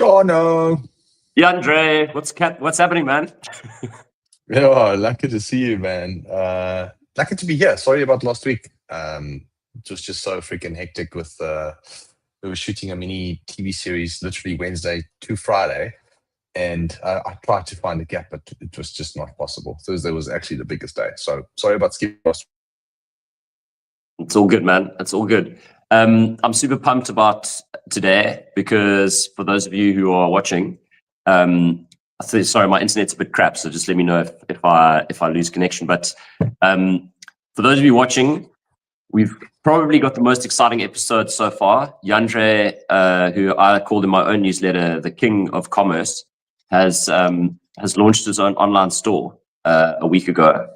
Shano. Jandre, what's happening, man? Yeah, lucky to see you, man. Lucky to be here. Sorry about last week. It was just so freaking hectic with we were shooting a mini TV series literally Wednesday to Friday. And I tried to find a gap, but it was just not possible. Thursday was actually the biggest day. So sorry about skipping last week. It's all good, man. It's all good. I'm super pumped about today because for those of you who are watching, sorry, my internet's a bit crap, so just let me know if I lose connection. But for those of you watching, we've probably got the most exciting episode so far. Jandre, who I called in my own newsletter the King of Commerce, has launched his own online store a week ago,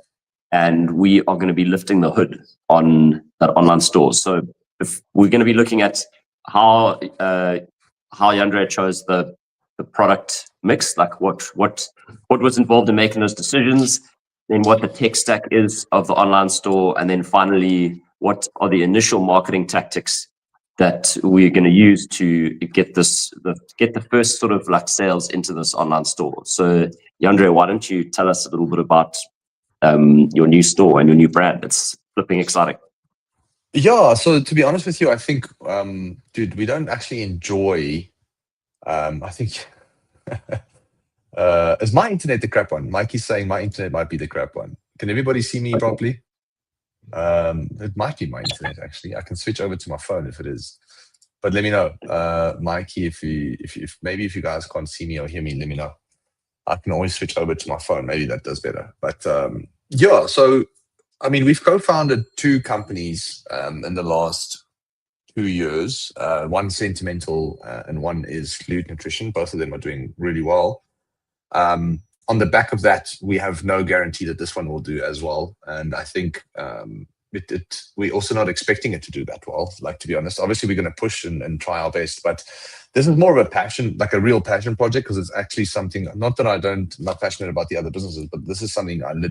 and we are going to be lifting the hood on that online store. So if we're going to be looking at how Jandre chose the product mix, like what was involved in making those decisions, then what the tech stack is of the online store, and then finally what are the initial marketing tactics that we're going to use to get the first sort of like sales into this online store. So Jandre, why don't you tell us a little bit about your new store and your new brand? It's flipping exciting. Yeah, so to be honest with you, I think, dude, we don't actually enjoy, I think, is my internet the crap one? Mikey's saying my internet might be the crap one. Can everybody see me properly? It might be my internet, actually. I can switch over to my phone if it is. But let me know, Mikey, if you guys can't see me or hear me, let me know. I can always switch over to my phone. Maybe that does better. But yeah, so I mean, we've co-founded two companies in the last 2 years. One Sentimental and one is Fluid Nutrition. Both of them are doing really well. On the back of that, we have no guarantee that this one will do as well. And I think we're also not expecting it to do that well, like, to be honest. Obviously, we're going to push and try our best. But this is more of a passion, like a real passion project, because it's actually something, not that I'm not passionate about the other businesses, but this is something I'm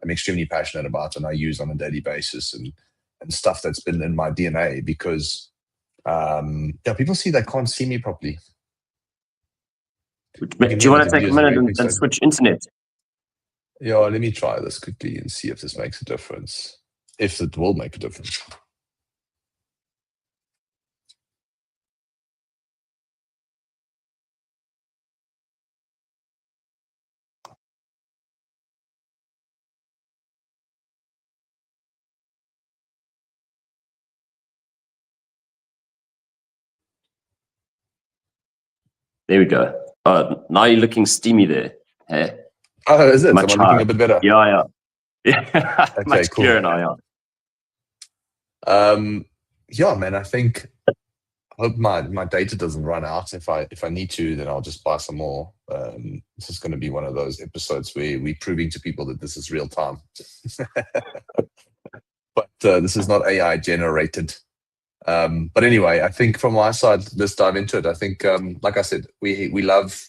extremely passionate about and I use on a daily basis and stuff that's been in my DNA because, people see they can't see me properly. Do you want to take a minute and switch internet? Yeah, let me try this quickly and see if this makes a difference. If it will make a difference. There we go. Now you're looking steamy there. Hey? Oh, is it? Am I looking a bit better? Yeah. Okay, much cool. clearer now, yeah. Yeah, man, I hope my data doesn't run out. If I need to, then I'll just buy some more. This is going to be one of those episodes where we're proving to people that this is real time. But this is not AI generated. But anyway, I think from my side, let's dive into it. I think, like I said, we love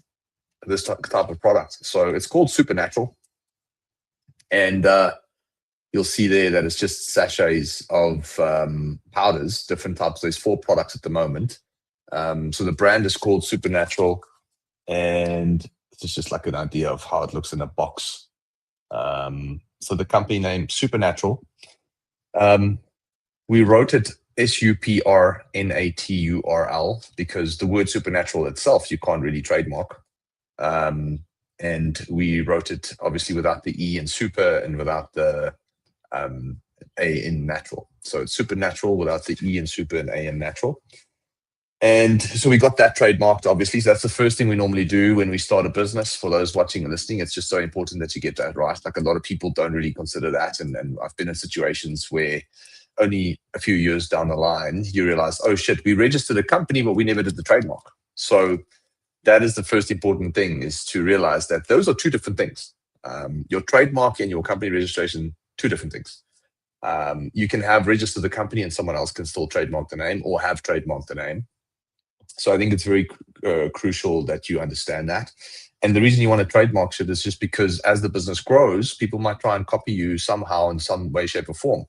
this type of product. So it's called Supernatural. And you'll see there that it's just sachets of powders, different types. There's 4 products at the moment. So the brand is called Supernatural. And it's just like an idea of how it looks in a box. So the company name, Supernatural. We wrote it SUPRNATURL because the word supernatural itself you can't really trademark. And we wrote it obviously without the E in super and without the A in natural. So it's Supernatural without the E in super and A in natural. And so we got that trademarked, obviously. So that's the first thing we normally do when we start a business. For those watching and listening, it's just so important that you get that right. Like, a lot of people don't really consider that. And I've been in situations where only a few years down the line, you realize, oh shit, we registered a company, but we never did the trademark. So that is the first important thing, is to realize that those are 2 different things. Your trademark and your company registration, 2 different things. You can have registered the company and someone else can still trademark the name or have trademarked the name. So I think it's very crucial that you understand that. And the reason you want to trademark shit is just because as the business grows, people might try and copy you somehow in some way, shape, or form.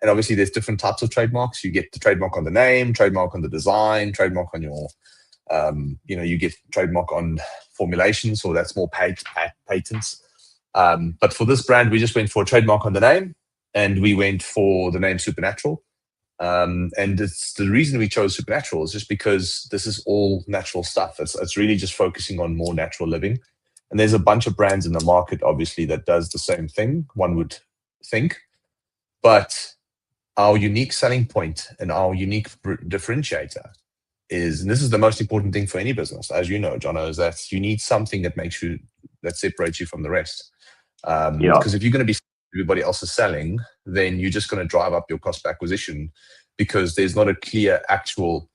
And obviously there's different types of trademarks. You get the trademark on the name, trademark on the design, trademark on your You get trademark on formulation, so that's more patents. But for this brand, we just went for a trademark on the name, and we went for the name Supernatural. And it's the reason we chose Supernatural is just because this is all natural stuff. It's really just focusing on more natural living. And there's a bunch of brands in the market, obviously, that does the same thing, one would think. But our unique selling point and our unique differentiator is, and this is the most important thing for any business, as you know, Jono, is that you need something that separates you from the rest. Because if you're going to be everybody else is selling, then you're just going to drive up your cost per acquisition, because there's not a clear actual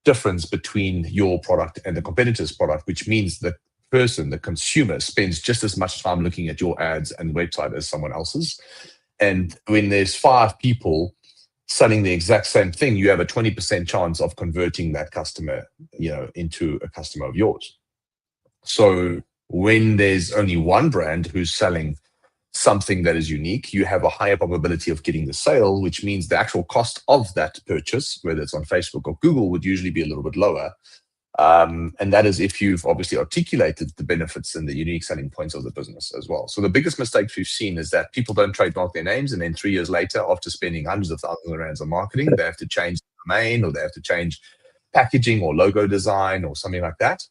difference between your product and the competitor's product, which means the person, the consumer, spends just as much time looking at your ads and website as someone else's. And when there's 5 people selling the exact same thing, you have a 20% chance of converting that customer, into a customer of yours. So when there's only one brand who's selling something that is unique, you have a higher probability of getting the sale, which means the actual cost of that purchase, whether it's on Facebook or Google, would usually be a little bit lower. And that is if you've obviously articulated the benefits and the unique selling points of the business as well. So the biggest mistakes we've seen is that people don't trademark their names, and then 3 years later, after spending hundreds of thousands of rands on marketing, they have to change the domain, or they have to change packaging or logo design or something like that.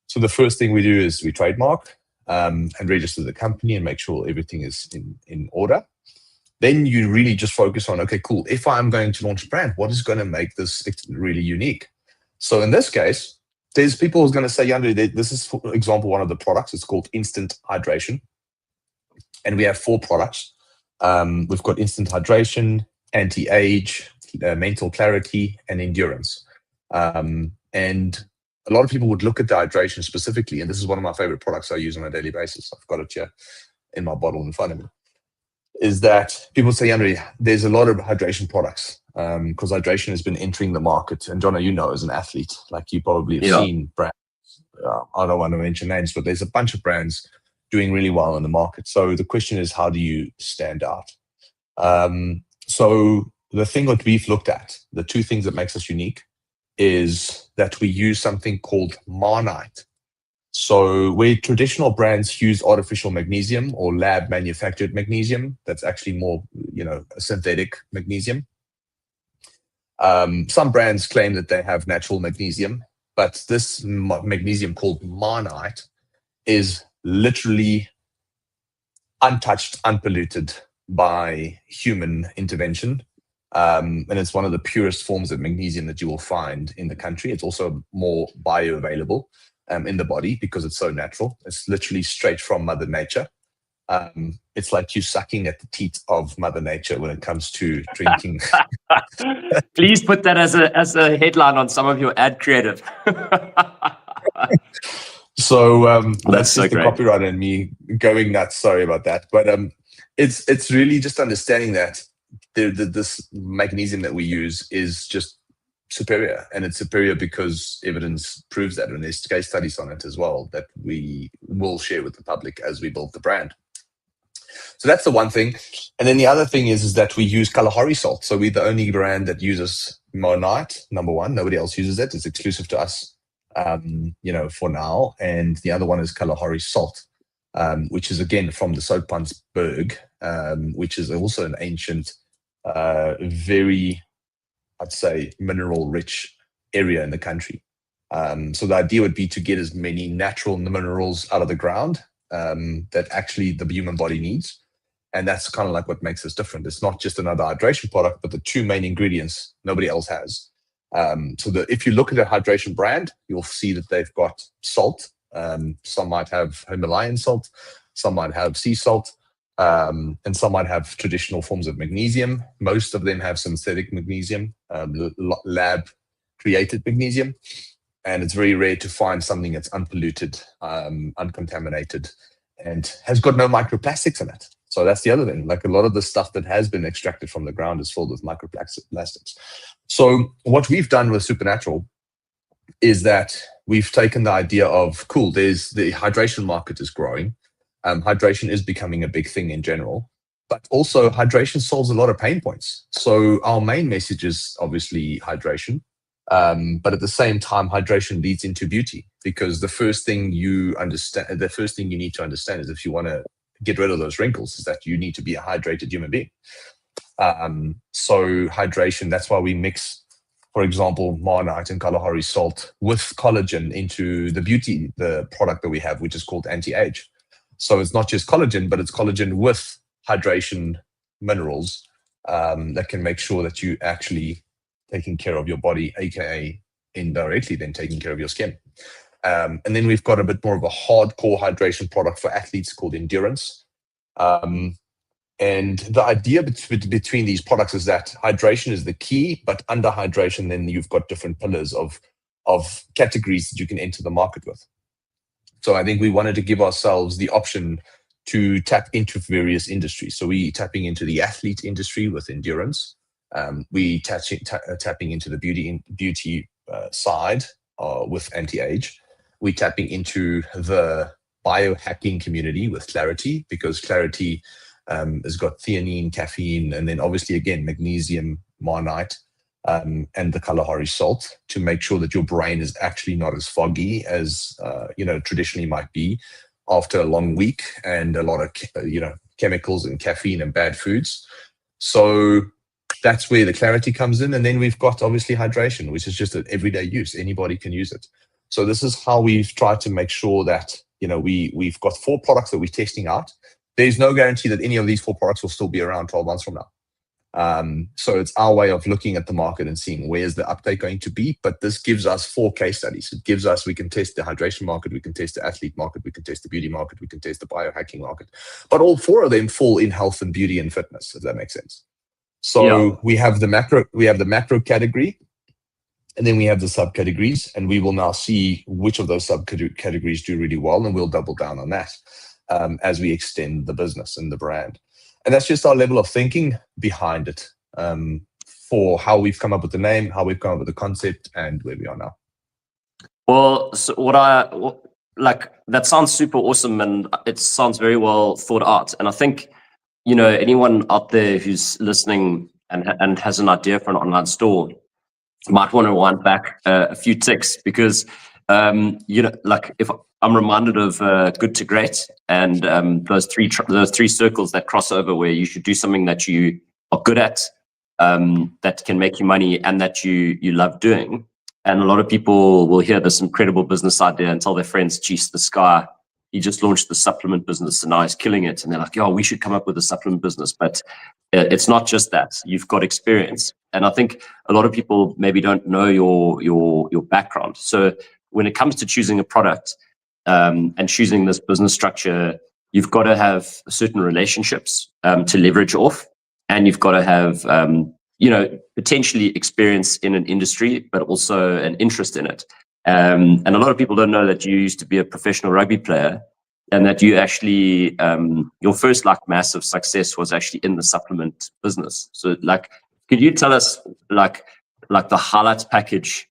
So the first thing we do is we trademark and register the company and make sure everything is in order. Then you really just focus on, okay, cool. If I'm going to launch a brand, what is going to make this really unique? So in this case, there's people who's going to say, Jandre, this is, for example, one of the products. It's called Instant Hydration. And we have 4 products. We've got Instant Hydration, Anti-Age, Mental Clarity, and Endurance. And a lot of people would look at the hydration specifically, and this is one of my favorite products I use on a daily basis. I've got it here in my bottle in front of me. Is that people say, Jandre, there's a lot of hydration products, because hydration has been entering the market. And Jono, as an athlete, like you probably have seen brands. I don't want to mention names, but there's a bunch of brands doing really well in the market. So the question is, how do you stand out? So the thing that we've looked at, the 2 things that makes us unique, is that we use something called Marnite. So where traditional brands use artificial magnesium or lab manufactured magnesium, that's actually more, a synthetic magnesium. Some brands claim that they have natural magnesium, but this magnesium called Marnite is literally untouched, unpolluted by human intervention. And it's one of the purest forms of magnesium that you will find in the country. It's also more bioavailable in the body because it's so natural. It's literally straight from Mother Nature. It's like you sucking at the teat of Mother Nature when it comes to drinking. Please put that as a headline on some of your ad creative. So that's so just the copyright and me going nuts. Sorry about that. But it's really just understanding that this magnesium that we use is just superior, and it's superior because evidence proves that, and there's case studies on it as well that we will share with the public as we build the brand. So that's the one thing. And then the other thing is that we use Kalahari salt. So we're the only brand that uses Marnite, number one. Nobody else uses it. It's exclusive to us, for now. And the other one is Kalahari salt, which is again from the Soutpansberg, which is also an ancient, very, I'd say, mineral-rich area in the country. So the idea would be to get as many natural minerals out of the ground that actually the human body needs. And that's kind of like what makes us different. It's not just another hydration product, but the 2 main ingredients nobody else has. If you look at a hydration brand, you'll see that they've got salt. Some might have Himalayan salt, some might have sea salt, and some might have traditional forms of magnesium. Most of them have synthetic magnesium, lab-created magnesium. And it's very rare to find something that's unpolluted, uncontaminated, and has got no microplastics in it. So that's the other thing. Like a lot of the stuff that has been extracted from the ground is filled with microplastics. So what we've done with Supernatural is that we've taken the idea of, cool, there's the hydration market is growing. Hydration is becoming a big thing in general, but also hydration solves a lot of pain points. So our main message is obviously hydration. But at the same time, hydration leads into beauty, because the first thing you need to understand is, if you want to get rid of those wrinkles, is that you need to be a hydrated human being. So hydration, that's why we mix, for example, Marnite and Kalahari salt with collagen into the product that we have, which is called anti-age. So it's not just collagen, but it's collagen with hydration minerals that can make sure that you actually taking care of your body, aka indirectly then taking care of your skin. And then we've got a bit more of a hardcore hydration product for athletes called Endurance. And the idea between these products is that hydration is the key, but under hydration, then you've got different pillars of categories that you can enter the market with. So I think we wanted to give ourselves the option to tap into various industries. So we tapping into the athlete industry with Endurance. We tapping into the beauty side with anti-age. We tapping into the biohacking community with Clarity, because Clarity has got theanine, caffeine, and then obviously again magnesium, Marnite, and the Kalahari salt, to make sure that your brain is actually not as foggy as traditionally might be after a long week and a lot of chemicals and caffeine and bad foods. So that's where the Clarity comes in. And then we've got obviously hydration, which is just an everyday use. Anybody can use it. So this is how we've tried to make sure that we've got 4 products that we're testing out. There's no guarantee that any of these 4 products will still be around 12 months from now. So it's our way of looking at the market and seeing where's the uptake going to be. But this gives us 4 case studies. It gives us, we can test the hydration market, we can test the athlete market, we can test the beauty market, we can test the biohacking market. But all 4 of them fall in health and beauty and fitness, if that makes sense. So we have the macro category, and then we have the subcategories, and we will now see which of those subcategories do really well, and we'll double down on that as we extend the business and the brand. And that's just our level of thinking behind it, for how we've come up with the name, how we've come up with the concept, and where we are now. Well, so that sounds super awesome, and it sounds very well thought out. And I think, anyone out there who's listening and has an idea for an online store might want to wind back a few ticks, because if I'm reminded of Good to Great, and those three circles that cross over, where you should do something that you are good at, that can make you money, and that you love doing. And a lot of people will hear this incredible business idea and tell their friends, geez, this guy, he just launched the supplement business and now he's killing it. And they're like, we should come up with a supplement business. But it's not just that. You've got experience. And I think a lot of people maybe don't know your background. So when it comes to choosing a product and choosing this business structure, you've got to have certain relationships to leverage off. And you've got to have, potentially experience in an industry, but also an interest in it. And a lot of people don't know that you used to be a professional rugby player, and that you actually, your first massive success was actually in the supplement business. So could you tell us the highlights package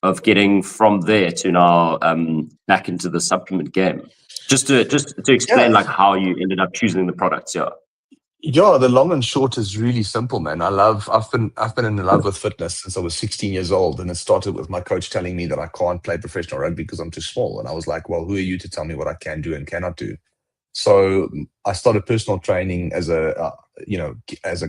of getting from there to now back into the supplement game? Just to explain how you ended up choosing the products. Yeah, the long and short is really simple, man. I've been in love with fitness since I was 16 years old, and it started with my coach telling me that I can't play professional rugby because I'm too small. And I was like, well, who are you to tell me what I can do and cannot do? So I started personal training as a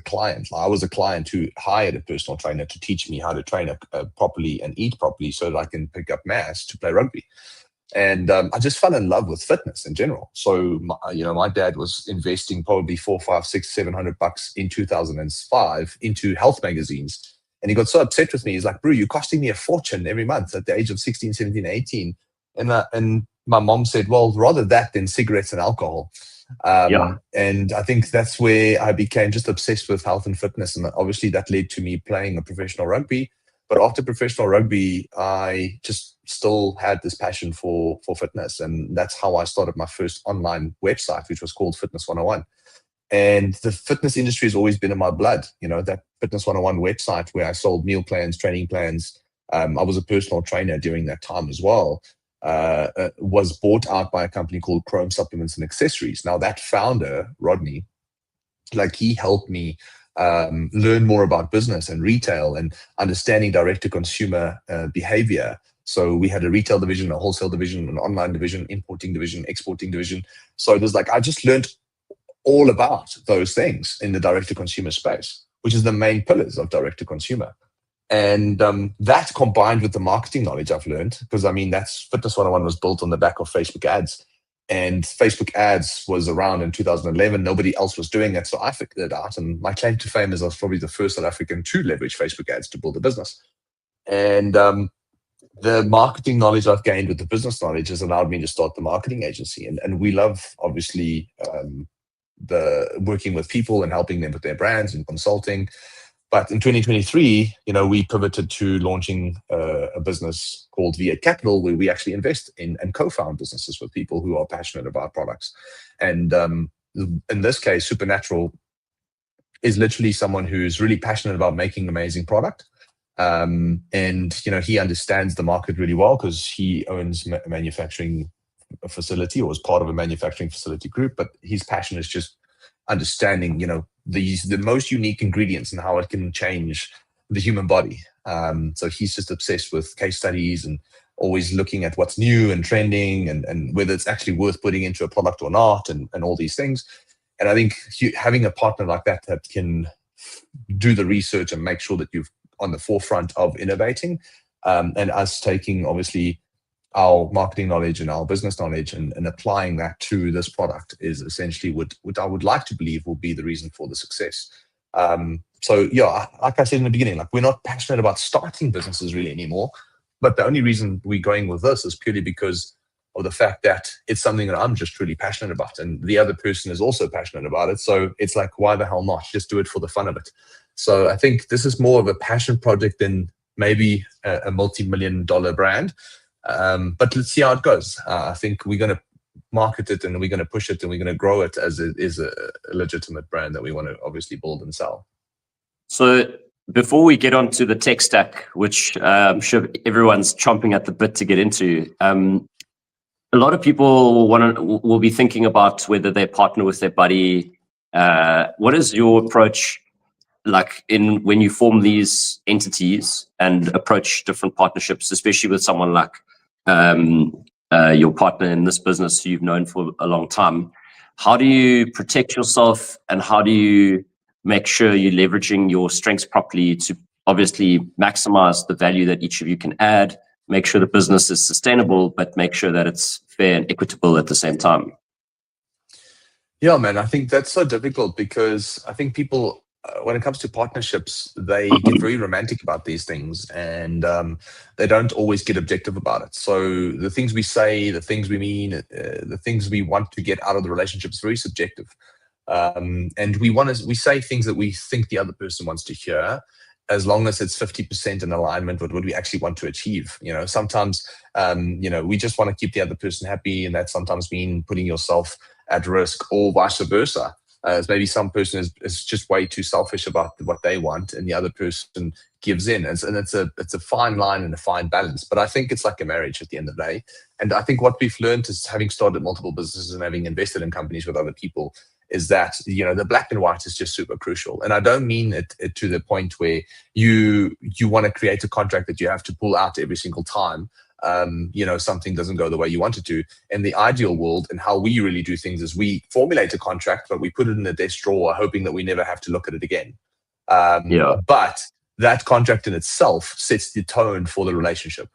client. I was a client who hired a personal trainer to teach me how to train properly and eat properly so that I can pick up mass to play rugby. And I just fell in love with fitness in general. So, my dad was investing probably $400, $500, $600, $700 in 2005 into health magazines. And he got so upset with me. He's like, bro, you're costing me a fortune every month at the age of 16, 17, 18. And my mom said, well, rather that than cigarettes and alcohol. And I think that's where I became just obsessed with health and fitness. And obviously that led to me playing a professional rugby. But after professional rugby, I just still had this passion for fitness. And that's how I started my first online website, which was called Fitness 101. And the fitness industry has always been in my blood. That Fitness 101 website where I sold meal plans, training plans. I was a personal trainer during that time as well. Was bought out by a company called Chrome Supplements and Accessories. Now that founder, Rodney, he helped me learn more about business and retail and understanding direct-to-consumer behavior. So we had a retail division, a wholesale division, an online division, importing division, exporting division. So it was like I just learned all about those things in the direct-to-consumer space, which is the main pillars of direct-to-consumer. And that combined with the marketing knowledge I've learned, because I mean, that's Fitness 101 was built on the back of Facebook ads. And Facebook ads was around in 2011. Nobody else was doing it. So I figured it out. And my claim to fame is I was probably the first South African to leverage Facebook ads to build a business. And the marketing knowledge I've gained with the business knowledge has allowed me to start the marketing agency. And we love, obviously, the working with people and helping them with their brands and consulting. But in 2023, we pivoted to launching a business called V8 Capital, where we actually invest in and co-found businesses with people who are passionate about products. And in this case, Supernatural is literally someone who's really passionate about making amazing product. And he understands the market really well because he owns a manufacturing facility or was part of a manufacturing facility group. But his passion is just understanding, the most unique ingredients and how it can change the human body. So he's just obsessed with case studies and always looking at what's new and trending and whether it's actually worth putting into a product or not and all these things. And I think having a partner like that can do the research and make sure that you're on the forefront of innovating, and us taking obviously our marketing knowledge and our business knowledge and applying that to this product is essentially what I would like to believe will be the reason for the success. So yeah, like I said in the beginning, like we're not passionate about starting businesses really anymore, but the only reason we're going with this is purely because of the fact that it's something that I'm just really passionate about and the other person is also passionate about it. So it's like, why the hell not? Just do it for the fun of it. So I think this is more of a passion project than maybe a multi-million-dollar brand. But let's see how it goes. I think we're going to market it and we're going to push it and we're going to grow it as it is a legitimate brand that we want to obviously build and sell. So before we get on to the tech stack, which I'm sure everyone's chomping at the bit to get into, a lot of people will be thinking about whether they partner with their buddy. What is your approach like when you form these entities and approach different partnerships, especially with someone like your partner in this business who you've known for a long time? How do you protect yourself and how do you make sure you're leveraging your strengths properly to obviously maximize the value that each of you can add, make sure the business is sustainable, but make sure that it's fair and equitable at the same time? Yeah, man, I think that's so difficult because I think people, when it comes to partnerships, they get very romantic about these things and they don't always get objective about it. So the things we say, the things we mean, the things we want to get out of the relationship is very subjective. And we say things that we think the other person wants to hear, as long as it's 50% in alignment with what we actually want to achieve. Sometimes, we just want to keep the other person happy, and that sometimes means putting yourself at risk, or vice versa. As maybe some person is just way too selfish about what they want, and the other person gives in. And it's a fine line and a fine balance. But I think it's like a marriage at the end of the day. And I think what we've learned is, having started multiple businesses and having invested in companies with other people, is that the black and white is just super crucial. And I don't mean it to the point where you want to create a contract that you have to pull out every single time something doesn't go the way you want it to. In the ideal world, and how we really do things, is we formulate a contract, but we put it in a desk drawer, hoping that we never have to look at it again. But that contract in itself sets the tone for the relationship.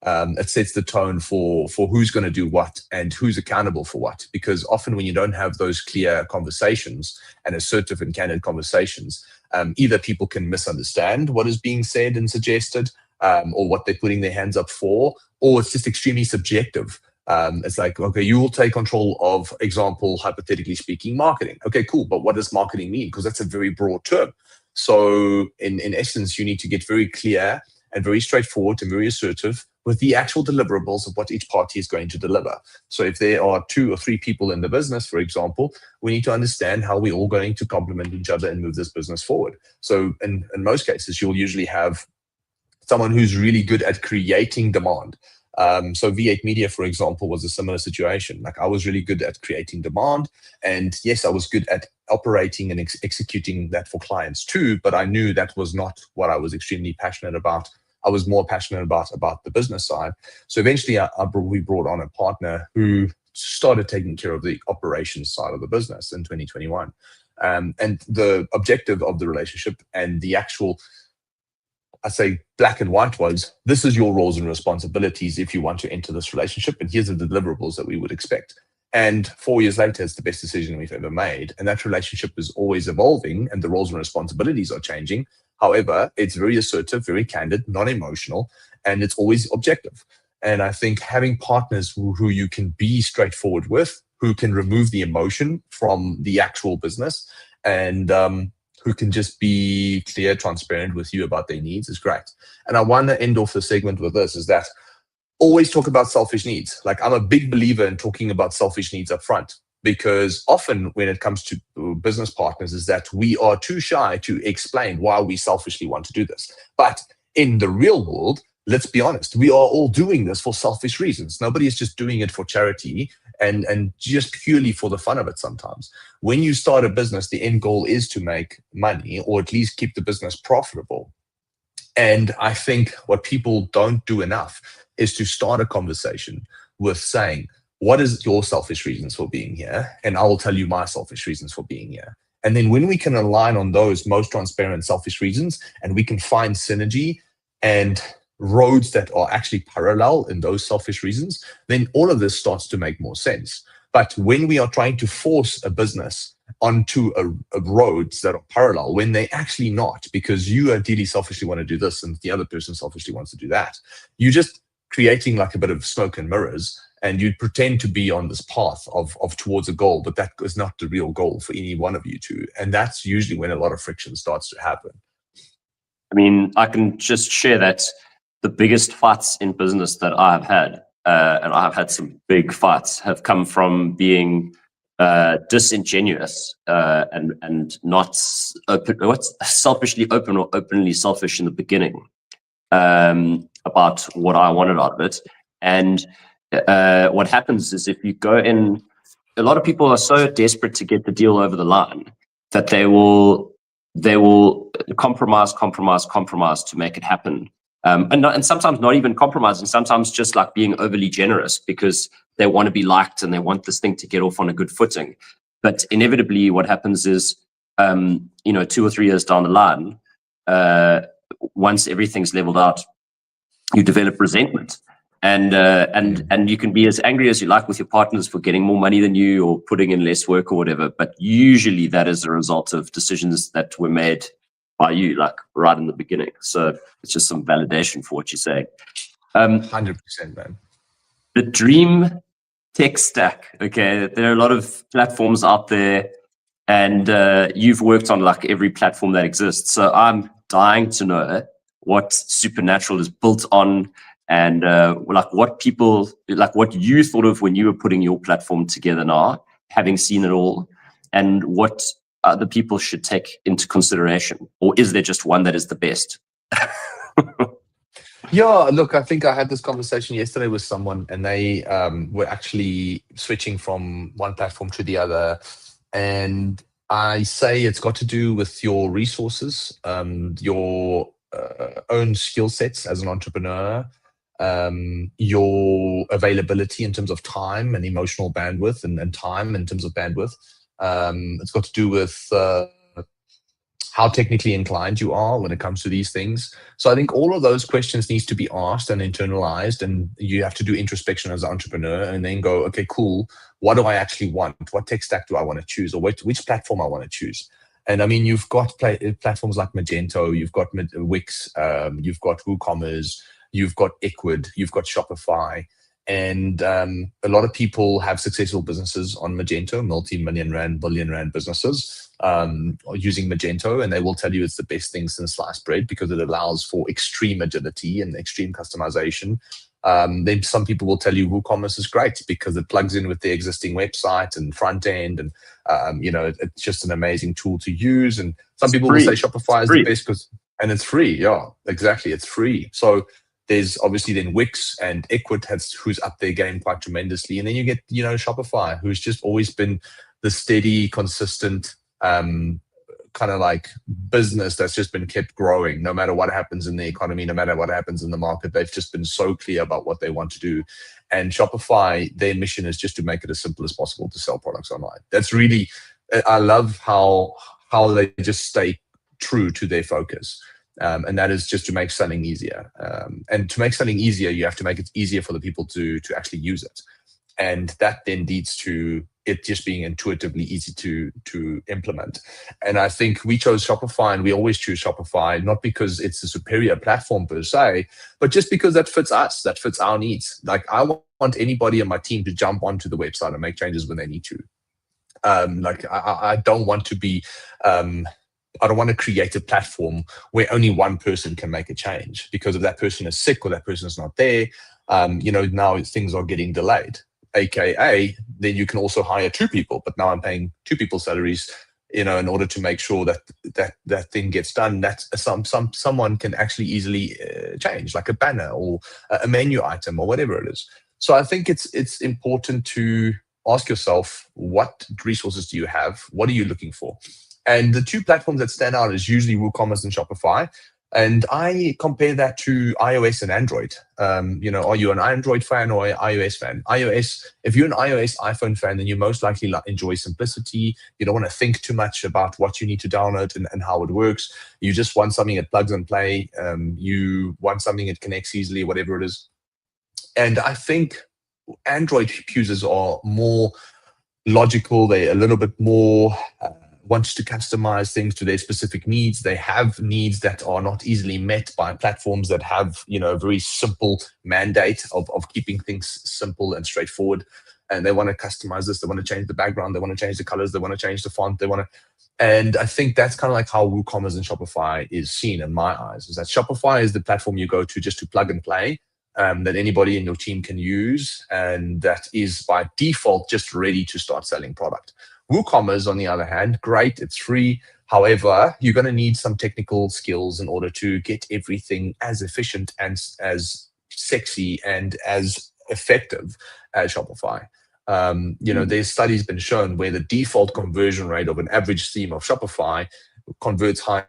It sets the tone for who's going to do what and who's accountable for what. Because often when you don't have those clear conversations and assertive and candid conversations, either people can misunderstand what is being said and suggested, or what they're putting their hands up for, or it's just extremely subjective. It's like, okay, you will take control of, example, hypothetically speaking, marketing. Okay, cool. But what does marketing mean? Because that's a very broad term. So in essence, you need to get very clear and very straightforward and very assertive with the actual deliverables of what each party is going to deliver. So if there are 2 or 3 people in the business, for example, we need to understand how we're all going to complement each other and move this business forward. So in most cases, you'll usually have someone who's really good at creating demand. So V8 Media, for example, was a similar situation. Like I was really good at creating demand, and yes, I was good at operating and executing that for clients too, but I knew that was not what I was extremely passionate about. I was more passionate about the business side. So eventually we brought on a partner who started taking care of the operations side of the business in 2021. And the objective of the relationship and the actual, I say black and white, was this is your roles and responsibilities if you want to enter this relationship, and here's the deliverables that we would expect. And 4 years later, it's the best decision we've ever made. And that relationship is always evolving and the roles and responsibilities are changing. However, it's very assertive, very candid, non-emotional, and it's always objective. And I think having partners who you can be straightforward with, who can remove the emotion from the actual business, and who can just be clear, transparent with you about their needs is great. And I want to end off the segment with this, is that always talk about selfish needs. Like I'm a big believer in talking about selfish needs up front, because often when it comes to business partners is that we are too shy to explain why we selfishly want to do this. But in the real world, let's be honest, we are all doing this for selfish reasons. Nobody is just doing it for charity and just purely for the fun of it sometimes. When you start a business, the end goal is to make money, or at least keep the business profitable. And I think what people don't do enough is to start a conversation with saying, what is your selfish reasons for being here? And I will tell you my selfish reasons for being here. And then when we can align on those most transparent selfish reasons, and we can find synergy and roads that are actually parallel in those selfish reasons, then all of this starts to make more sense. But when we are trying to force a business onto a roads that are parallel, when they're actually not, because you ideally selfishly want to do this and the other person selfishly wants to do that, you're just creating like a bit of smoke and mirrors, and you pretend to be on this path of towards a goal, but that is not the real goal for any one of you two. And that's usually when a lot of friction starts to happen. I mean, I can just share that the biggest fights in business that I have had, and I have had some big fights, have come from being disingenuous and not open, selfishly open or openly selfish in the beginning about what I wanted out of it. And what happens is, if you go in, a lot of people are so desperate to get the deal over the line that they will compromise to make it happen. And sometimes not even compromising, sometimes just like being overly generous because they want to be liked and they want this thing to get off on a good footing. But inevitably what happens is, 2 or 3 years down the line, once everything's leveled out, you develop resentment. And you can be as angry as you like with your partners for getting more money than you or putting in less work or whatever. But usually that is a result of decisions that were made by you, like right in the beginning. So it's just some validation for what you're saying. 100%, man. The dream tech stack. Okay, there are a lot of platforms out there, and you've worked on like every platform that exists. So I'm dying to know what Supernatural is built on, and like what you thought of when you were putting your platform together now, having seen it all, and what other people should take into consideration, or is there just one that is the best? Yeah, look, I think I had this conversation yesterday with someone, and they were actually switching from one platform to the other. And I say it's got to do with your resources, your own skill sets as an entrepreneur, your availability in terms of time and emotional bandwidth, and time in terms of bandwidth. It's got to do with how technically inclined you are when it comes to these things. So I think all of those questions needs to be asked and internalized, and you have to do introspection as an entrepreneur and then go, okay, cool. What do I actually want? What tech stack do I want to choose, or which platform I want to choose? And I mean, you've got platforms like Magento, you've got Wix, you've got WooCommerce, you've got Equid, you've got Shopify. And a lot of people have successful businesses on Magento, multi-million rand, billion rand businesses using Magento, and they will tell you it's the best thing since sliced bread because it allows for extreme agility and extreme customization. Then some people will tell you WooCommerce is great because it plugs in with their existing website and front end, and it's just an amazing tool to use. And some people will say Shopify is the best and it's free. Yeah, exactly, it's free. So There's obviously then Wix and Ecwid who's up their game quite tremendously. And then you get, Shopify, who's just always been the steady, consistent kind of like business that's just been kept growing no matter what happens in the economy, no matter what happens in the market. They've just been so clear about what they want to do. And Shopify, their mission is just to make it as simple as possible to sell products online. That's really, I love how they just stay true to their focus. And that is just to make selling easier. And to make selling easier, you have to make it easier for the people to actually use it. And that then leads to it just being intuitively easy to implement. And I think we chose Shopify, and we always choose Shopify, not because it's a superior platform per se, but just because that fits us, that fits our needs. Like, I want anybody on my team to jump onto the website and make changes when they need to. I don't want to be, I don't want to create a platform where only one person can make a change, because if that person is sick or that person is not there, now things are getting delayed. AKA, then you can also hire 2 people, but now I'm paying 2 people's salaries, in order to make sure that thing gets done. That someone can actually easily change, like a banner or a menu item or whatever it is. So I think it's important to ask yourself, what resources do you have? What are you looking for? And the 2 platforms that stand out is usually WooCommerce and Shopify. And I compare that to iOS and Android. Are you an Android fan or an iOS fan? iOS, if you're an iOS iPhone fan, then you most likely enjoy simplicity. You don't want to think too much about what you need to download and how it works. You just want something that plugs and play. You want something that connects easily, whatever it is. And I think Android users are more logical. They're a little bit more wants to customize things to their specific needs. They have needs that are not easily met by platforms that have, a very simple mandate of keeping things simple and straightforward. And they want to customize this. They want to change the background. They want to change the colors. They want to change the font. And I think that's kind of like how WooCommerce and Shopify is seen in my eyes, is that Shopify is the platform you go to just to plug and play, that anybody in your team can use, and that is by default just ready to start selling product. WooCommerce, on the other hand, great, it's free. However, you're going to need some technical skills in order to get everything as efficient and as sexy and as effective as Shopify. There's studies been shown where the default conversion rate of an average theme of Shopify converts higher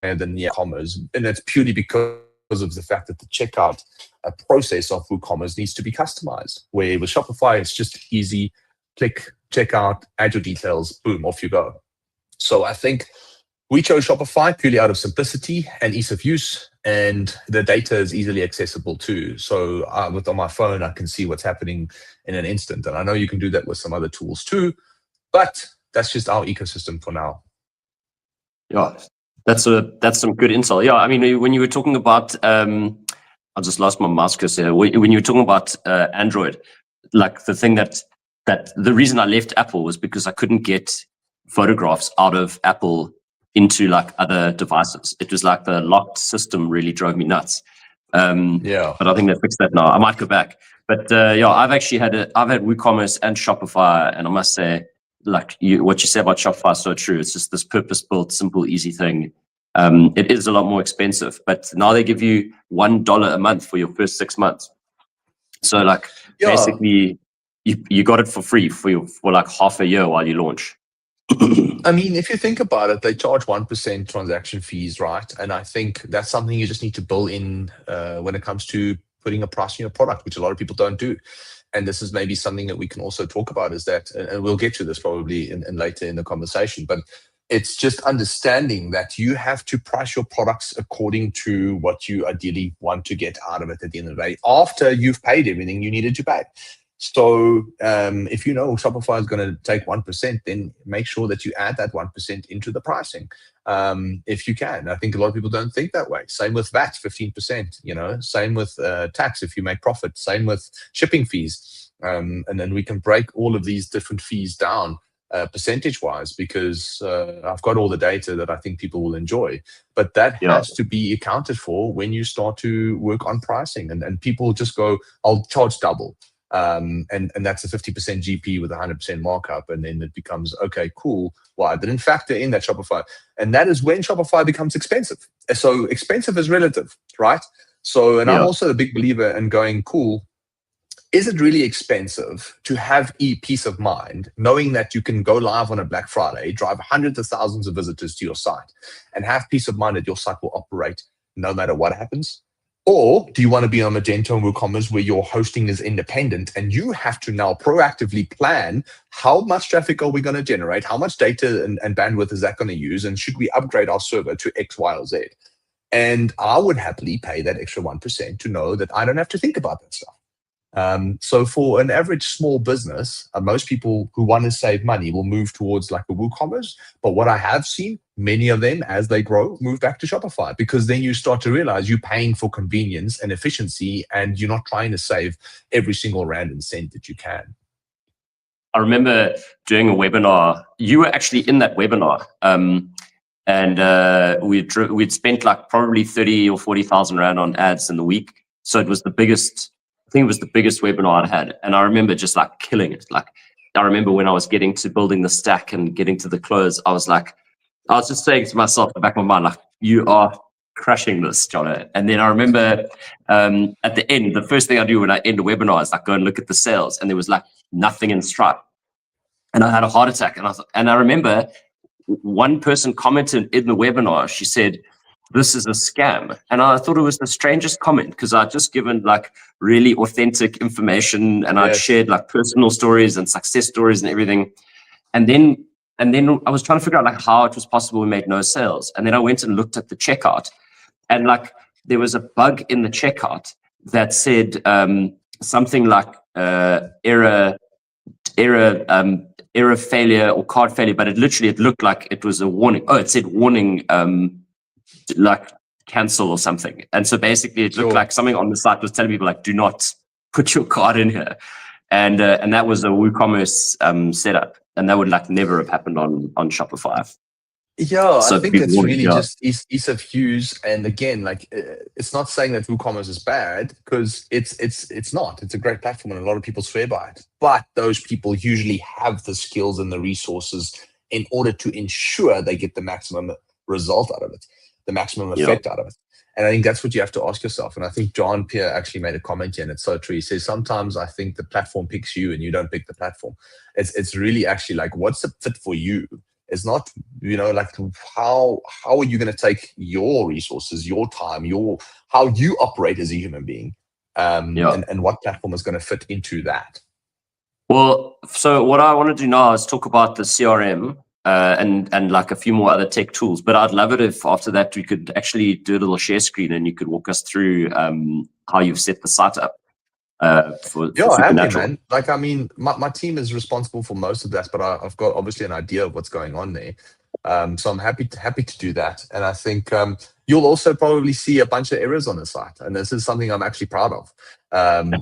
than e-commerce, and that's purely because of the fact that the checkout process of WooCommerce needs to be customized. Where with Shopify, it's just easy, click, checkout, add your details, boom, off you go. So I think we chose Shopify purely out of simplicity and ease of use, and the data is easily accessible too. So on my phone, I can see what's happening in an instant. And I know you can do that with some other tools too, but that's just our ecosystem for now. Yeah, that's some good insight. Yeah, I mean, when you were talking about, I just lost my mouse cursor. When you were talking about Android, like the thing that the reason I left Apple was because I couldn't get photographs out of Apple into like other devices. It was like the locked system really drove me nuts. But I think they fixed that now. I might go back. But I've actually had WooCommerce and Shopify, and I must say, like what you say about Shopify is so true. It's just this purpose-built, simple, easy thing. It is a lot more expensive, but now they give you $1 a month for your first 6 months. So basically, you got it for free for like half a year while you launch. I mean, if you think about it, they charge 1% transaction fees, right? And I think that's something you just need to build in when it comes to putting a price on your product, which a lot of people don't do. And this is maybe something that we can also talk about, is that, and we'll get to this probably in later in the conversation, but it's just understanding that you have to price your products according to what you ideally want to get out of it at the end of the day, after you've paid everything you needed to pay. So if you know Shopify is going to take 1%, then make sure that you add that 1% into the pricing if you can. I think a lot of people don't think that way. Same with VAT, 15%, same with tax if you make profit, same with shipping fees. And then we can break all of these different fees down percentage-wise, because I've got all the data that I think people will enjoy. But that has to be accounted for when you start to work on pricing. And people just go, I'll charge double. And that's a 50% GP with 100% markup. And then it becomes, okay, cool. Well, I didn't factor in that Shopify. And that is when Shopify becomes expensive. So expensive is relative, right? So, and I'm also a big believer in going, cool, is it really expensive to have peace of mind, knowing that you can go live on a Black Friday, drive hundreds of thousands of visitors to your site, and have peace of mind that your site will operate no matter what happens? Or do you want to be on Magento and WooCommerce where your hosting is independent and you have to now proactively plan how much traffic are we going to generate, how much data and bandwidth is that going to use, and should we upgrade our server to X, Y, or Z? And I would happily pay that extra 1% to know that I don't have to think about that stuff. So for an average small business, most people who want to save money will move towards like a WooCommerce. But what I have seen, many of them, as they grow, move back to Shopify, because then you start to realize you're paying for convenience and efficiency, and you're not trying to save every single rand and cent that you can. I remember doing a webinar. You were actually in that webinar. And we'd spent like probably 30 or 40,000 rand on ads in the week. So it was the biggest, I think it was the biggest webinar I had. And I remember just like killing it. Like, I remember when I was getting to building the stack and getting to the close, I was just saying to myself in the back of my mind, like, you are crushing this, Jono. And then I remember at the end, the first thing I do when I end a webinar is like go and look at the sales, and there was like nothing in Stripe. And I had a heart attack. And I remember one person commented in the webinar, she said, "This is a scam." And I thought it was the strangest comment, because I'd just given like really authentic information, and I'd shared like personal stories and success stories and everything. And then I was trying to figure out like how it was possible we made no sales. And then I went and looked at the checkout, and like there was a bug in the checkout that said something like error failure or card failure, but it looked like it was a warning. Oh, it said warning, like cancel or something. And so basically it looked like something on the site was telling people like, do not put your card in here. And that was a WooCommerce setup, and that would like never have happened on Shopify. Yeah, so I think it's really just ease of use. And again, like, it's not saying that WooCommerce is bad, because it's not. It's a great platform and a lot of people swear by it. But those people usually have the skills and the resources in order to ensure they get the maximum result out of it, the maximum effect out of it. And I think that's what you have to ask yourself. And I think John Pierre actually made a comment here, and it's so true. He says, sometimes I think the platform picks you and you don't pick the platform. It's really actually like, what's the fit for you? It's not, like how are you going to take your resources, your time, how you operate as a human being, and what platform is going to fit into that. Well, so what I want to do now is talk about the CRM and like a few more other tech tools. But I'd love it if after that we could actually do a little share screen and you could walk us through how you've set the site up. For happy, man. Like, I mean, my team is responsible for most of that, but I've got obviously an idea of what's going on there. So I'm happy to do that. And I think you'll also probably see a bunch of errors on the site, and this is something I'm actually proud of.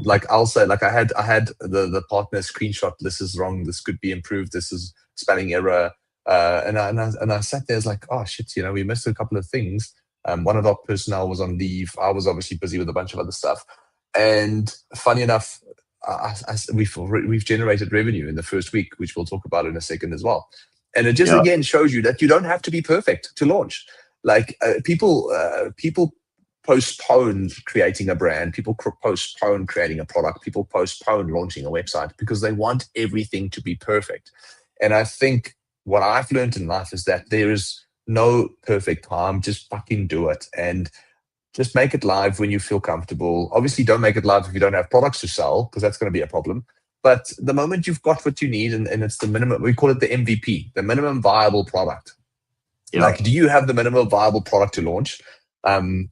Like I'll say, like I had the partner screenshot. This is wrong. This could be improved. This is spelling error. And I sat there, as like, oh shit, we missed a couple of things. One of our personnel was on leave. I was obviously busy with a bunch of other stuff. And funny enough, we've generated revenue in the first week, which we'll talk about in a second as well. And it just again shows you that you don't have to be perfect to launch. Like people postpone creating a brand, people postpone creating a product, people postpone launching a website because they want everything to be perfect. And I think what I've learned in life is that there is no perfect time. Just fucking do it. And just make it live when you feel comfortable. Obviously, don't make it live if you don't have products to sell, because that's going to be a problem. But the moment you've got what you need, and it's the minimum, we call it the MVP, the minimum viable product. Like, do you have the minimum viable product to launch?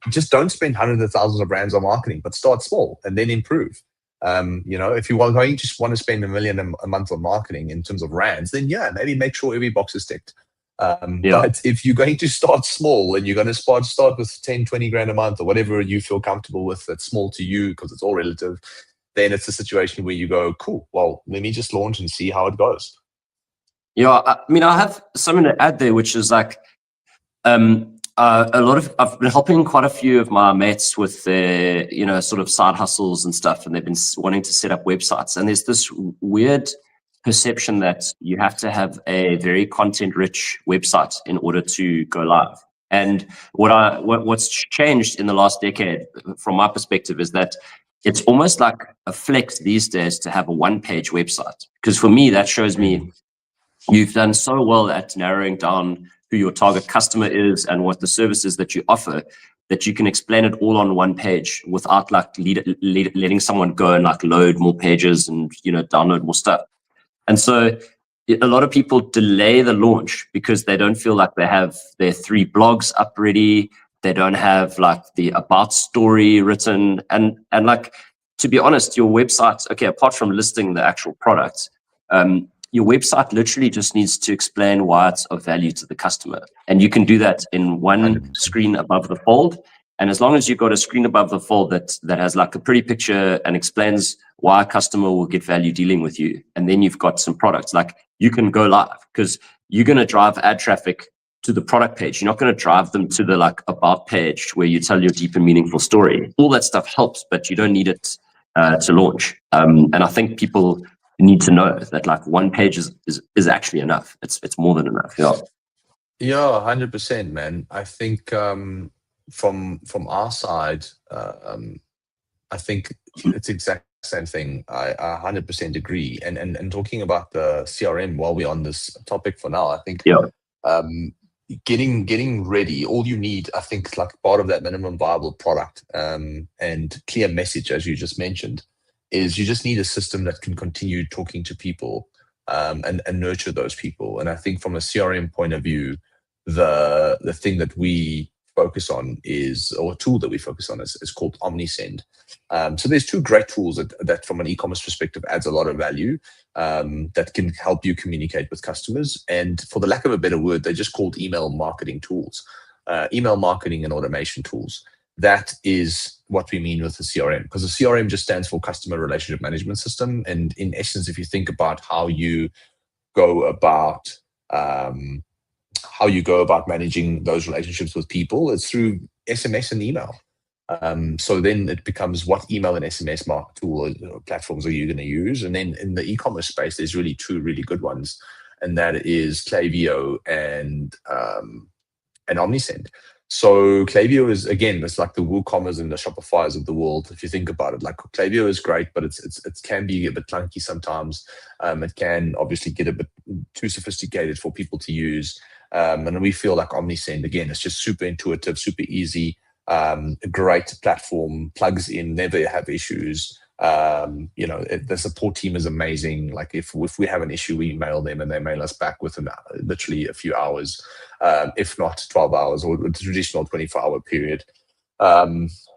Just don't spend hundreds of thousands of rands on marketing, but start small and then improve. If you are going to want to spend $1 million a month on marketing in terms of rands, then maybe make sure every box is ticked. But if you're going to start small and you're going to start with 10, 20 grand a month or whatever you feel comfortable with, that's small to you because it's all relative, then it's a situation where you go, cool, well, let me just launch and see how it goes. Yeah, I mean, I have something to add there, which is like I've been helping quite a few of my mates with their, sort of side hustles and stuff, and they've been wanting to set up websites. And there's this weird perception that you have to have a very content-rich website in order to go live. And what's changed in the last decade, from my perspective, is that it's almost like a flex these days to have a one-page website. Because for me, that shows me you've done so well at narrowing down who your target customer is and what the services that you offer, that you can explain it all on one page without like letting someone go and like load more pages and, you know, download more stuff. And so a lot of people delay the launch because they don't feel like they have their 3 blogs up ready. They don't have like the about story written. And like, to be honest, your website, okay, apart from listing the actual product, your website literally just needs to explain why it's of value to the customer. And you can do that in one 100%. Screen above the fold. And as long as you've got a screen above the fold that has like a pretty picture and explains why a customer will get value dealing with you, and then you've got some products, like you can go live, because you're going to drive ad traffic to the product page. You're not going to drive them to the like about page where you tell your deep and meaningful story. All that stuff helps, but you don't need it to launch. And I think people need to know that like one page is actually enough. It's more than enough. Yeah, 100%, man. I think from our side, I think it's exactly the same thing. I 100% agree. And talking about the CRM while we're on this topic for now, I think getting ready, all you need, I think, like part of that minimum viable product and clear message, as you just mentioned, is you just need a system that can continue talking to people and nurture those people. And I think from a CRM point of view, the thing that we focus on is, or a tool that we focus on is called OmniSend. So there's 2 great tools that from an e-commerce perspective adds a lot of value that can help you communicate with customers. And for the lack of a better word, they're just called email marketing tools, email marketing and automation tools. That is what we mean with the CRM, because the CRM just stands for Customer Relationship Management System. And in essence, if you think about how you go about managing those relationships with people, it's through SMS and email. So then it becomes, what email and SMS tool or platforms are you going to use? And then in the e-commerce space, there's really 2 really good ones, and that is Klaviyo and OmniSend. So Klaviyo is, again, it's like the WooCommerce and the Shopify's of the world. If you think about it, like Klaviyo is great, but it can be a bit clunky sometimes. It can obviously get a bit too sophisticated for people to use. And we feel like OmniSend, again, it's just super intuitive, super easy, a great platform, plugs in, never have issues. The support team is amazing. Like if we have an issue, we email them and they mail us back within literally a few hours, if not 12 hours or a traditional 24-hour period,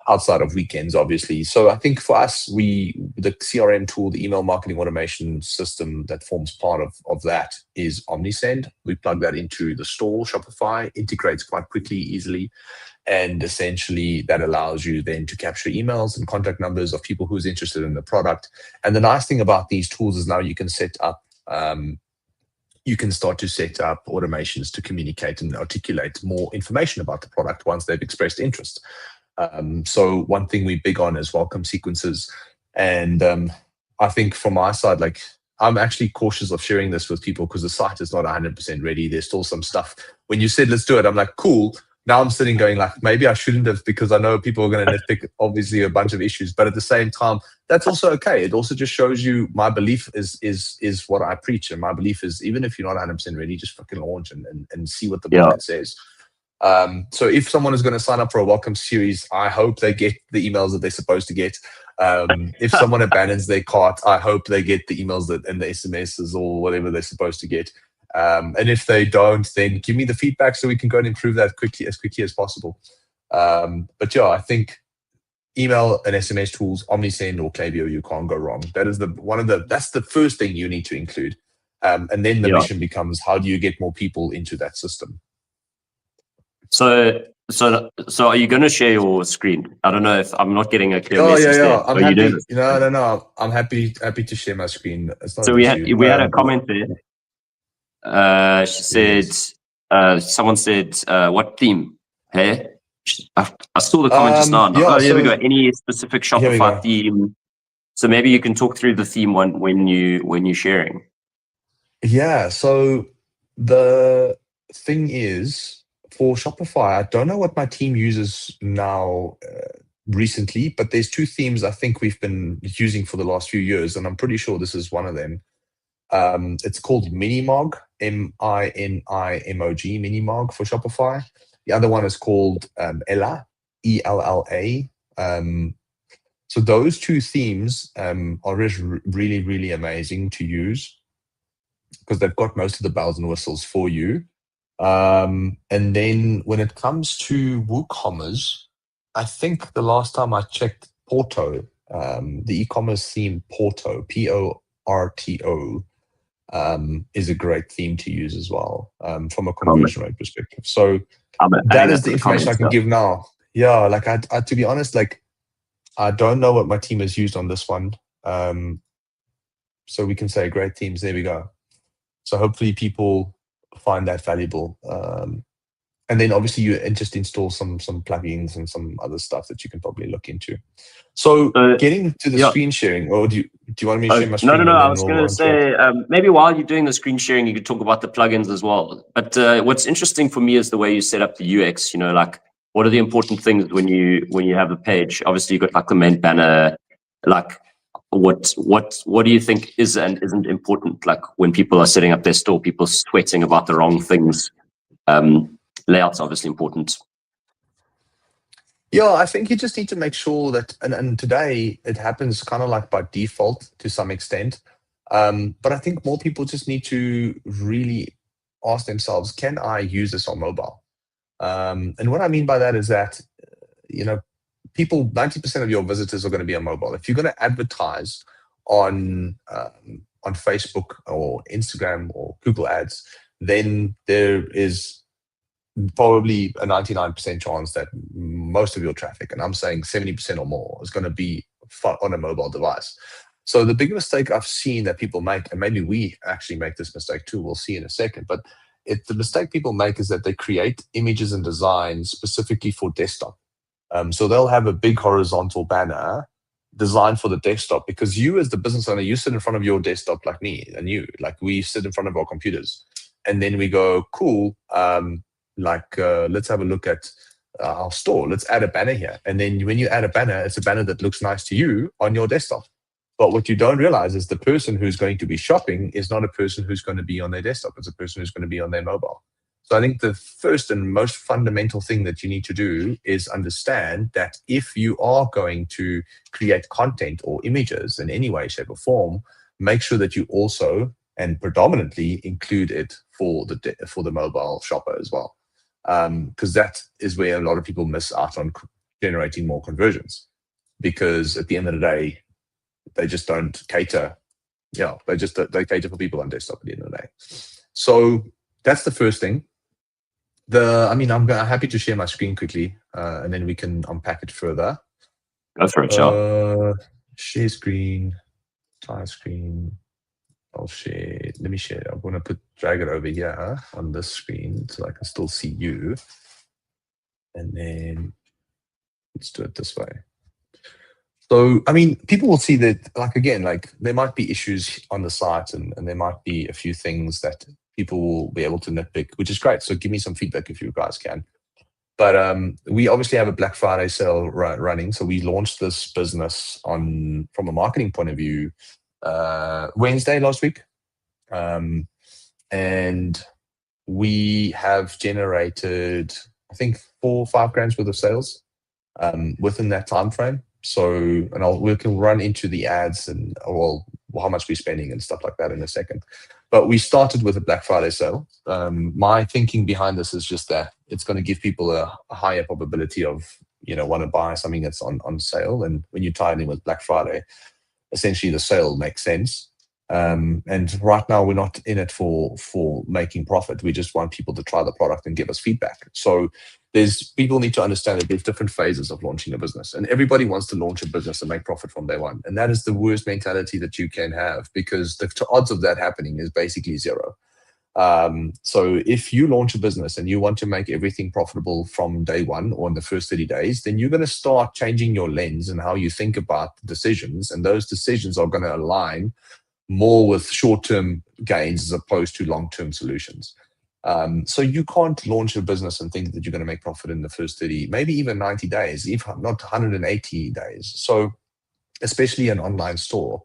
outside of weekends, obviously. So I think for us, the CRM tool, the email marketing automation system that forms part of that is OmniSend. We plug that into the store, Shopify, integrates quite quickly, easily. And essentially that allows you then to capture emails and contact numbers of people who's interested in the product. And the nice thing about these tools is now you can start to set up automations to communicate and articulate more information about the product once they've expressed interest. So one thing we're big on is welcome sequences. And I think from my side, like, I'm actually cautious of sharing this with people because the site is not 100% ready. There's still some stuff. When you said, let's do it, I'm like, cool. Now I'm sitting going like, maybe I shouldn't have, because I know people are going to nitpick obviously a bunch of issues, but at the same time, that's also okay. It also just shows you my belief is what I preach. And my belief is, even if you're not 100% ready, just fucking launch and see what the market says. So if someone is going to sign up for a welcome series, I hope they get the emails that they're supposed to get. If someone abandons their cart, I hope they get the emails and the SMSs or whatever they're supposed to get. And if they don't, then give me the feedback so we can go and improve that as quickly as possible. But yeah, I think email and SMS tools, OmniSend or Klaviyo, you can't go wrong. That is that's the first thing you need to include. And then the mission becomes, how do you get more people into that system? So are you going to share your screen? I don't know if I'm not getting a clear message there. I'm happy. No. I'm happy to share my screen. It's not so we had a comment there. She said, someone said, what theme? Hey, I saw the comment just now. Here we go. Any specific Shopify theme? So maybe you can talk through the theme when you're sharing. Yeah. So the thing is, for Shopify, I don't know what my team uses now recently, but there's two themes I think we've been using for the last few years, and I'm pretty sure this is one of them. It's called Minimog, Minimog, Minimog for Shopify. The other one is called Ella, ELLA. So those two themes are just really, really amazing to use because they've got most of the bells and whistles for you. And then when it comes to WooCommerce, I think the last time I checked Porto, the e-commerce theme Porto, Porto, is a great theme to use as well from a conversion rate perspective. So that is the information I can give now. Yeah, like I to be honest, like I don't know what my team has used on this one. So we can say great themes. There we go. So hopefully people find that valuable. And then obviously you just install some plugins and some other stuff that you can probably look into. So getting to the screen sharing, or do you want me to share my screen? No. I was going to say maybe while you're doing the screen sharing, you could talk about the plugins as well. But what's interesting for me is the way you set up the UX. Like what are the important things when you have a page? Obviously, you got like the main banner. Like what do you think is and isn't important? Like when people are setting up their store, people sweating about the wrong things. Layout's obviously important. Yeah, I think you just need to make sure that, and today it happens kind of like by default to some extent. But I think more people just need to really ask themselves, can I use this on mobile? And what I mean by that is that, people, 90% of your visitors are going to be on mobile. If you're going to advertise on Facebook or Instagram or Google Ads, then there is probably a 99% chance that most of your traffic, and I'm saying 70% or more, is going to be on a mobile device. So the big mistake I've seen that people make, and maybe we actually make this mistake too, we'll see in a second, but the mistake people make is that they create images and designs specifically for desktop. So they'll have a big horizontal banner designed for the desktop because you as the business owner, you sit in front of your desktop like me and you, like we sit in front of our computers. And then we go, cool, let's have a look at our store. Let's add a banner here. And then when you add a banner, it's a banner that looks nice to you on your desktop. But what you don't realize is the person who's going to be shopping is not a person who's going to be on their desktop. It's a person who's going to be on their mobile. So I think the first and most fundamental thing that you need to do is understand that if you are going to create content or images in any way, shape, or form, make sure that you also and predominantly include it for the mobile shopper as well. Because that is where a lot of people miss out on generating more conversions. Because at the end of the day, they just don't cater. Yeah, they cater for people on desktop at the end of the day. So that's the first thing. I'm happy to share my screen quickly, and then we can unpack it further. Go for it, sure. Share screen, entire screen. I'll share. Let me share. I'm going to drag it over here on this screen so I can still see you. And then let's do it this way. So, people will see that, there might be issues on the site and there might be a few things that people will be able to nitpick, which is great. So give me some feedback if you guys can. But we obviously have a Black Friday sale running. So we launched this business from a marketing point of view, Wednesday last week. And we have generated, I think, 4 or 5 grand worth of sales within that time frame. So, we can run into the ads and how much we're spending and stuff like that in a second. But we started with a Black Friday sale. My thinking behind this is just that it's going to give people a higher probability of, want to buy something that's on sale. And when you tie it in with Black Friday, essentially the sale makes sense. And right now we're not in it for making profit. We just want people to try the product and give us feedback. So people need to understand that there's different phases of launching a business, and everybody wants to launch a business and make profit from day one. And that is the worst mentality that you can have, because the odds of that happening is basically 0. So if you launch a business and you want to make everything profitable from day one or in the first 30 days, then you're going to start changing your lens and how you think about the decisions. And those decisions are going to align more with short-term gains as opposed to long-term solutions. So you can't launch a business and think that you're going to make profit in the first 30, maybe even 90 days, if not 180 days. So especially an online store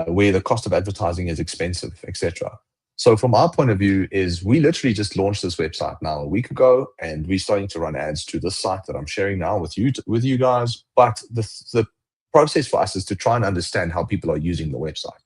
where the cost of advertising is expensive, etc. So from our point of view is we literally just launched this website now a week ago, and we're starting to run ads to this site that I'm sharing now with you guys. But the process for us is to try and understand how people are using the website.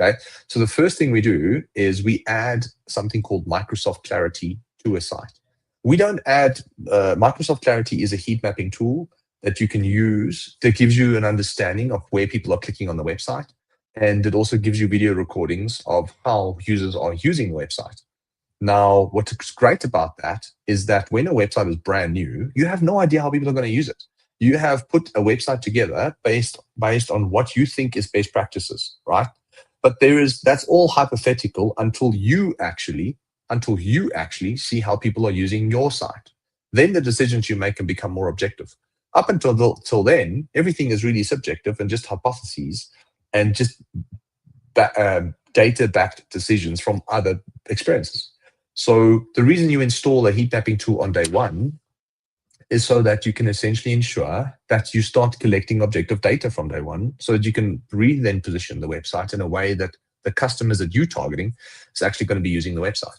Okay, so the first thing we do is we add something called Microsoft Clarity to a site. We don't add, Microsoft Clarity is a heat mapping tool that you can use that gives you an understanding of where people are clicking on the website. And it also gives you video recordings of how users are using the website. Now, what's great about that is that when a website is brand new, you have no idea how people are going to use it. You have put a website together based on what you think is best practices, right? But that's all hypothetical until you actually see how people are using your site. Then the decisions you make can become more objective. Up until then, everything is really subjective and just hypotheses and just data-backed decisions from other experiences. So the reason you install a heat mapping tool on day one is so that you can essentially ensure that you start collecting objective data from day one, so that you can really then position the website in a way that the customers that you're targeting is actually going to be using the website.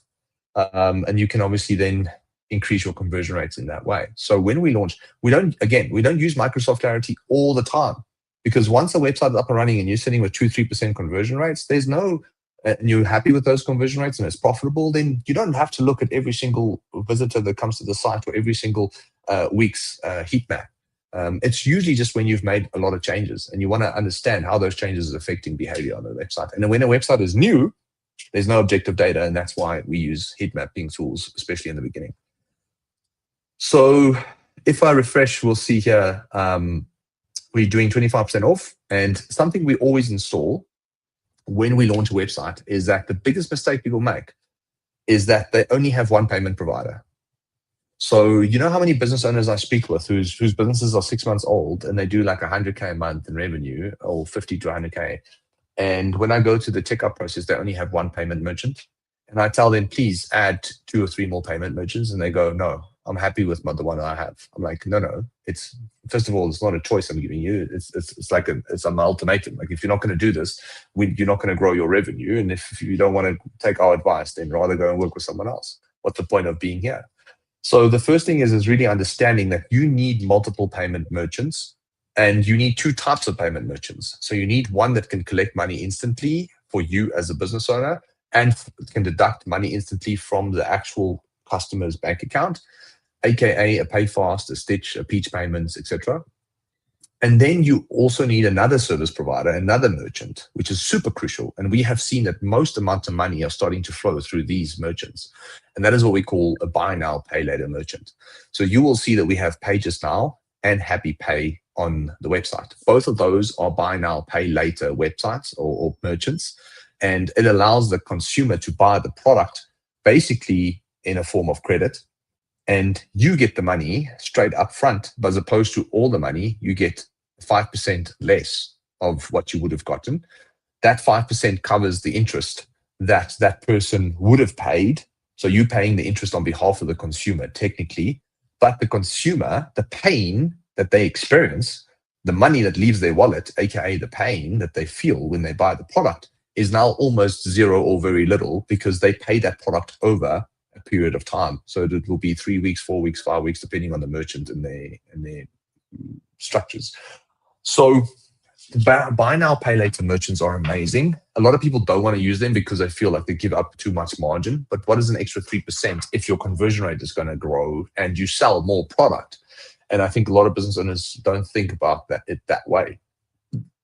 And you can obviously then increase your conversion rates in that way. So when we launch, we don't use Microsoft Clarity all the time, because once a website is up and running and you're sitting with 2-3% conversion rates, and you're happy with those conversion rates and it's profitable, then you don't have to look at every single visitor that comes to the site or every single week's heat map. It's usually just when you've made a lot of changes and you want to understand how those changes are affecting behavior on the website. And then when a website is new, there's no objective data, and that's why we use heat mapping tools, especially in the beginning. So if I refresh, we'll see here, we're doing 25% off. And something we always install when we launch a website is that the biggest mistake people make is that they only have one payment provider. So you know how many business owners I speak with whose businesses are 6 months old and they do like 100K a month in revenue, or 50 to 100K. And when I go to the checkout process, they only have one payment merchant. And I tell them, please add 2 or 3 more payment merchants. And they go, no, I'm happy with the one I have. I'm like, no. It's, first of all, it's not a choice I'm giving you. It's like it's an ultimatum. Like, if you're not going to do this, you're not going to grow your revenue. And if you don't want to take our advice, then rather go and work with someone else. What's the point of being here? So the first thing is really understanding that you need multiple payment merchants, and you need 2 types of payment merchants. So you need one that can collect money instantly for you as a business owner and can deduct money instantly from the actual customer's bank account, aka a PayFast, a Stitch, a Peach Payments, etc. And then you also need another service provider, another merchant, which is super crucial. And we have seen that most amounts of money are starting to flow through these merchants. And that is what we call a buy now, pay later merchant. So you will see that we have Pages Now and Happy Pay on the website. Both of those are buy now, pay later websites or merchants. And it allows the consumer to buy the product basically in a form of credit. And you get the money straight up front, but as opposed to all the money, you get 5% less of what you would have gotten. That 5% covers the interest that person would have paid. So you're paying the interest on behalf of the consumer, technically. But the consumer, the pain that they experience, the money that leaves their wallet, aka the pain that they feel when they buy the product, is now almost zero or very little, because they pay that product over a period of time. So it will be 3 weeks, 4 weeks, 5 weeks, depending on the merchant and their structures. So buy now, pay later merchants are amazing. A lot of people don't want to use them because they feel like they give up too much margin. But what is an extra 3% if your conversion rate is going to grow and you sell more product? And I think a lot of business owners don't think about it that way.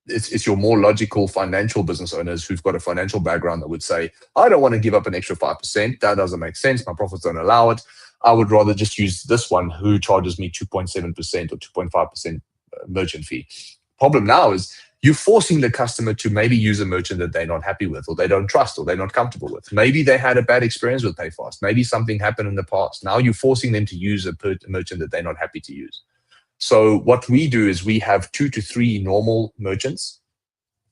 It's your more logical financial business owners who've got a financial background that would say, I don't want to give up an extra 5%. That doesn't make sense. My profits don't allow it. I would rather just use this one who charges me 2.7% or 2.5% merchant fee. Problem now is you're forcing the customer to maybe use a merchant that they're not happy with, or they don't trust, or they're not comfortable with. Maybe they had a bad experience with PayFast. Maybe something happened in the past. Now you're forcing them to use a merchant that they're not happy to use. So what we do is we have 2 to 3 normal merchants,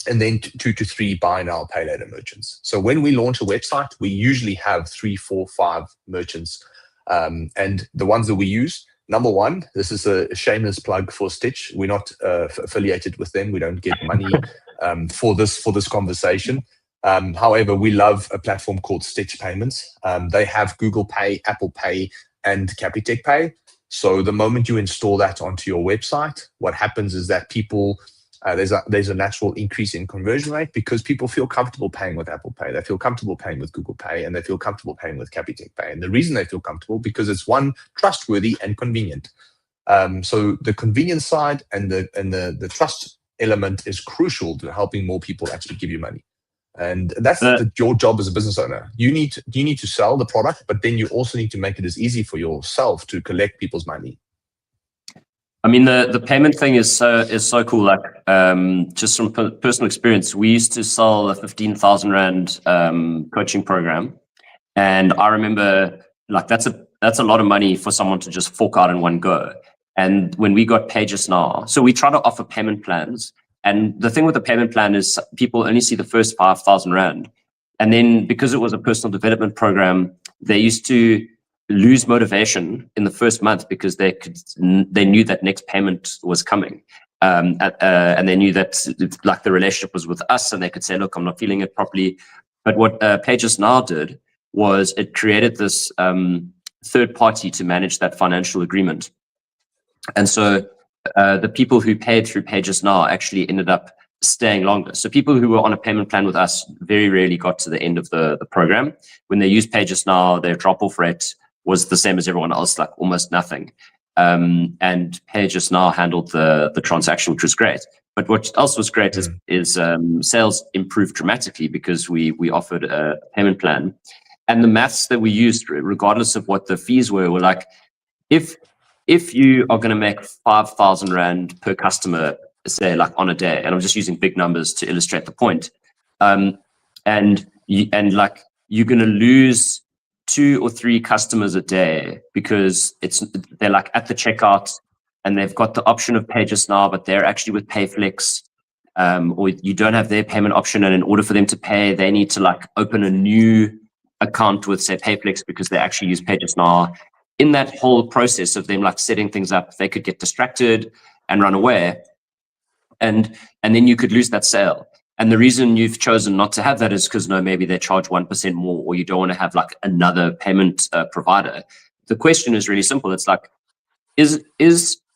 and then 2 to 3 buy now, pay later merchants. So when we launch a website, we usually have 3, 4, 5 merchants. And the ones that we use, number one, this is a shameless plug for Stitch. We're not affiliated with them. We don't get money for this conversation. However, we love a platform called Stitch Payments. They have Google Pay, Apple Pay, and Capitec Pay. So the moment you install that onto your website, what happens is that people there's a natural increase in conversion rate because people feel comfortable paying with Apple Pay. They feel comfortable paying with Google Pay, and they feel comfortable paying with Capitec Pay. And the reason they feel comfortable because it's one, trustworthy and convenient. So the convenience side and the trust element is crucial to helping more people actually give you money. And that's your job as a business owner. You need to sell the product, but then you also need to make it as easy for yourself to collect people's money. I mean, the payment thing is so cool. Like, just from personal experience, we used to sell a 15,000 Rand coaching program, and I remember like that's a lot of money for someone to just fork out in one go. And when we got Pages Now, so we try to offer payment plans. And the thing with the payment plan is people only see the first 5,000 Rand. And then because it was a personal development program, they used to lose motivation in the first month because they knew that next payment was coming. And they knew that like the relationship was with us, and they could say, look, I'm not feeling it properly. But what Pages Now did was it created this third party to manage that financial agreement. And so the people who paid through Pages Now actually ended up staying longer. So people who were on a payment plan with us very rarely got to the end of the program. When they used Pages Now, their drop-off rate was the same as everyone else, like almost nothing. And Pages Now handled the transaction, which was great. But what else was great is sales improved dramatically because we offered a payment plan. And the maths that we used, regardless of what the fees were like, if you are going to make 5,000 Rand per customer, say like on a day, and I'm just using big numbers to illustrate the point, and like you're going to lose 2 or 3 customers a day because they're like at the checkout and they've got the option of Pages Now, but they're actually with Payflex, or you don't have their payment option, and in order for them to pay, they need to like open a new account with say Payflex because they actually use Pages Now. In that whole process of them like setting things up, they could get distracted and run away, and then you could lose that sale. And the reason you've chosen not to have that is because maybe they charge 1% more, or you don't want to have like another payment provider. The question is really simple. It's like,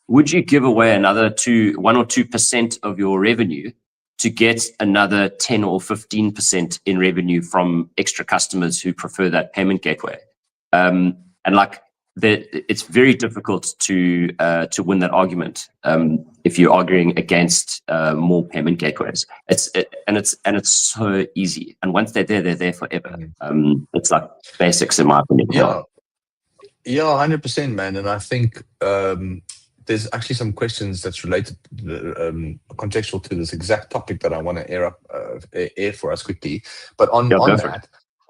would you give away another 1 or 2% of your revenue to get another 10 or 15% in revenue from extra customers who prefer that payment gateway? And like, it's very difficult to win that argument if you're arguing against more payment gateways. It's so easy, and once they're there forever. It's like basics in my opinion. Yeah, 100%, man. And I think there's actually some questions that's related, contextual to this exact topic that I want to air for us quickly. But on that,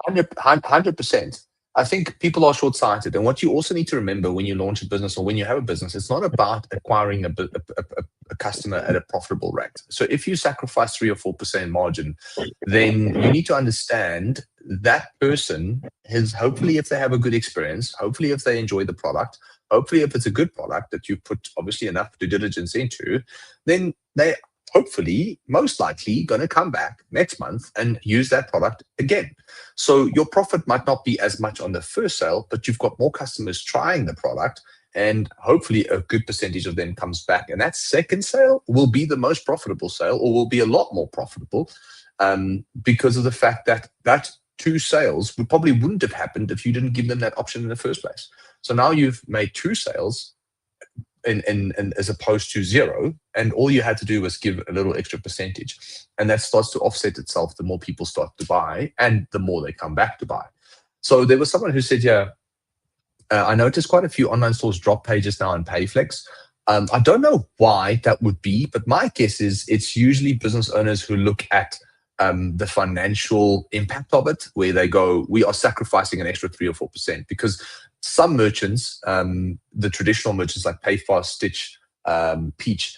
100%. I think people are short-sighted. And what you also need to remember when you launch a business or when you have a business, it's not about acquiring a customer at a profitable rate. So if you sacrifice 3 or 4% margin, then you need to understand that person has, hopefully if they have a good experience, hopefully if they enjoy the product, hopefully if it's a good product that you put obviously enough due diligence into, then they hopefully, most likely, going to come back next month and use that product again. So your profit might not be as much on the first sale, but you've got more customers trying the product, and hopefully a good percentage of them comes back. And that second sale will be the most profitable sale, or will be a lot more profitable, because of the fact that 2 sales probably wouldn't have happened if you didn't give them that option in the first place. So now you've made 2 sales, and as opposed to 0, and all you had to do was give a little extra percentage, and that starts to offset itself the more people start to buy and the more they come back to buy. So there was someone who said, I noticed quite a few online stores drop Pages Now and Payflex. I don't know why that would be, but my guess is it's usually business owners who look at the financial impact of it, where they go, we are sacrificing an extra 3 or 4%, because some merchants, the traditional merchants like Payfast, Stitch, Peach,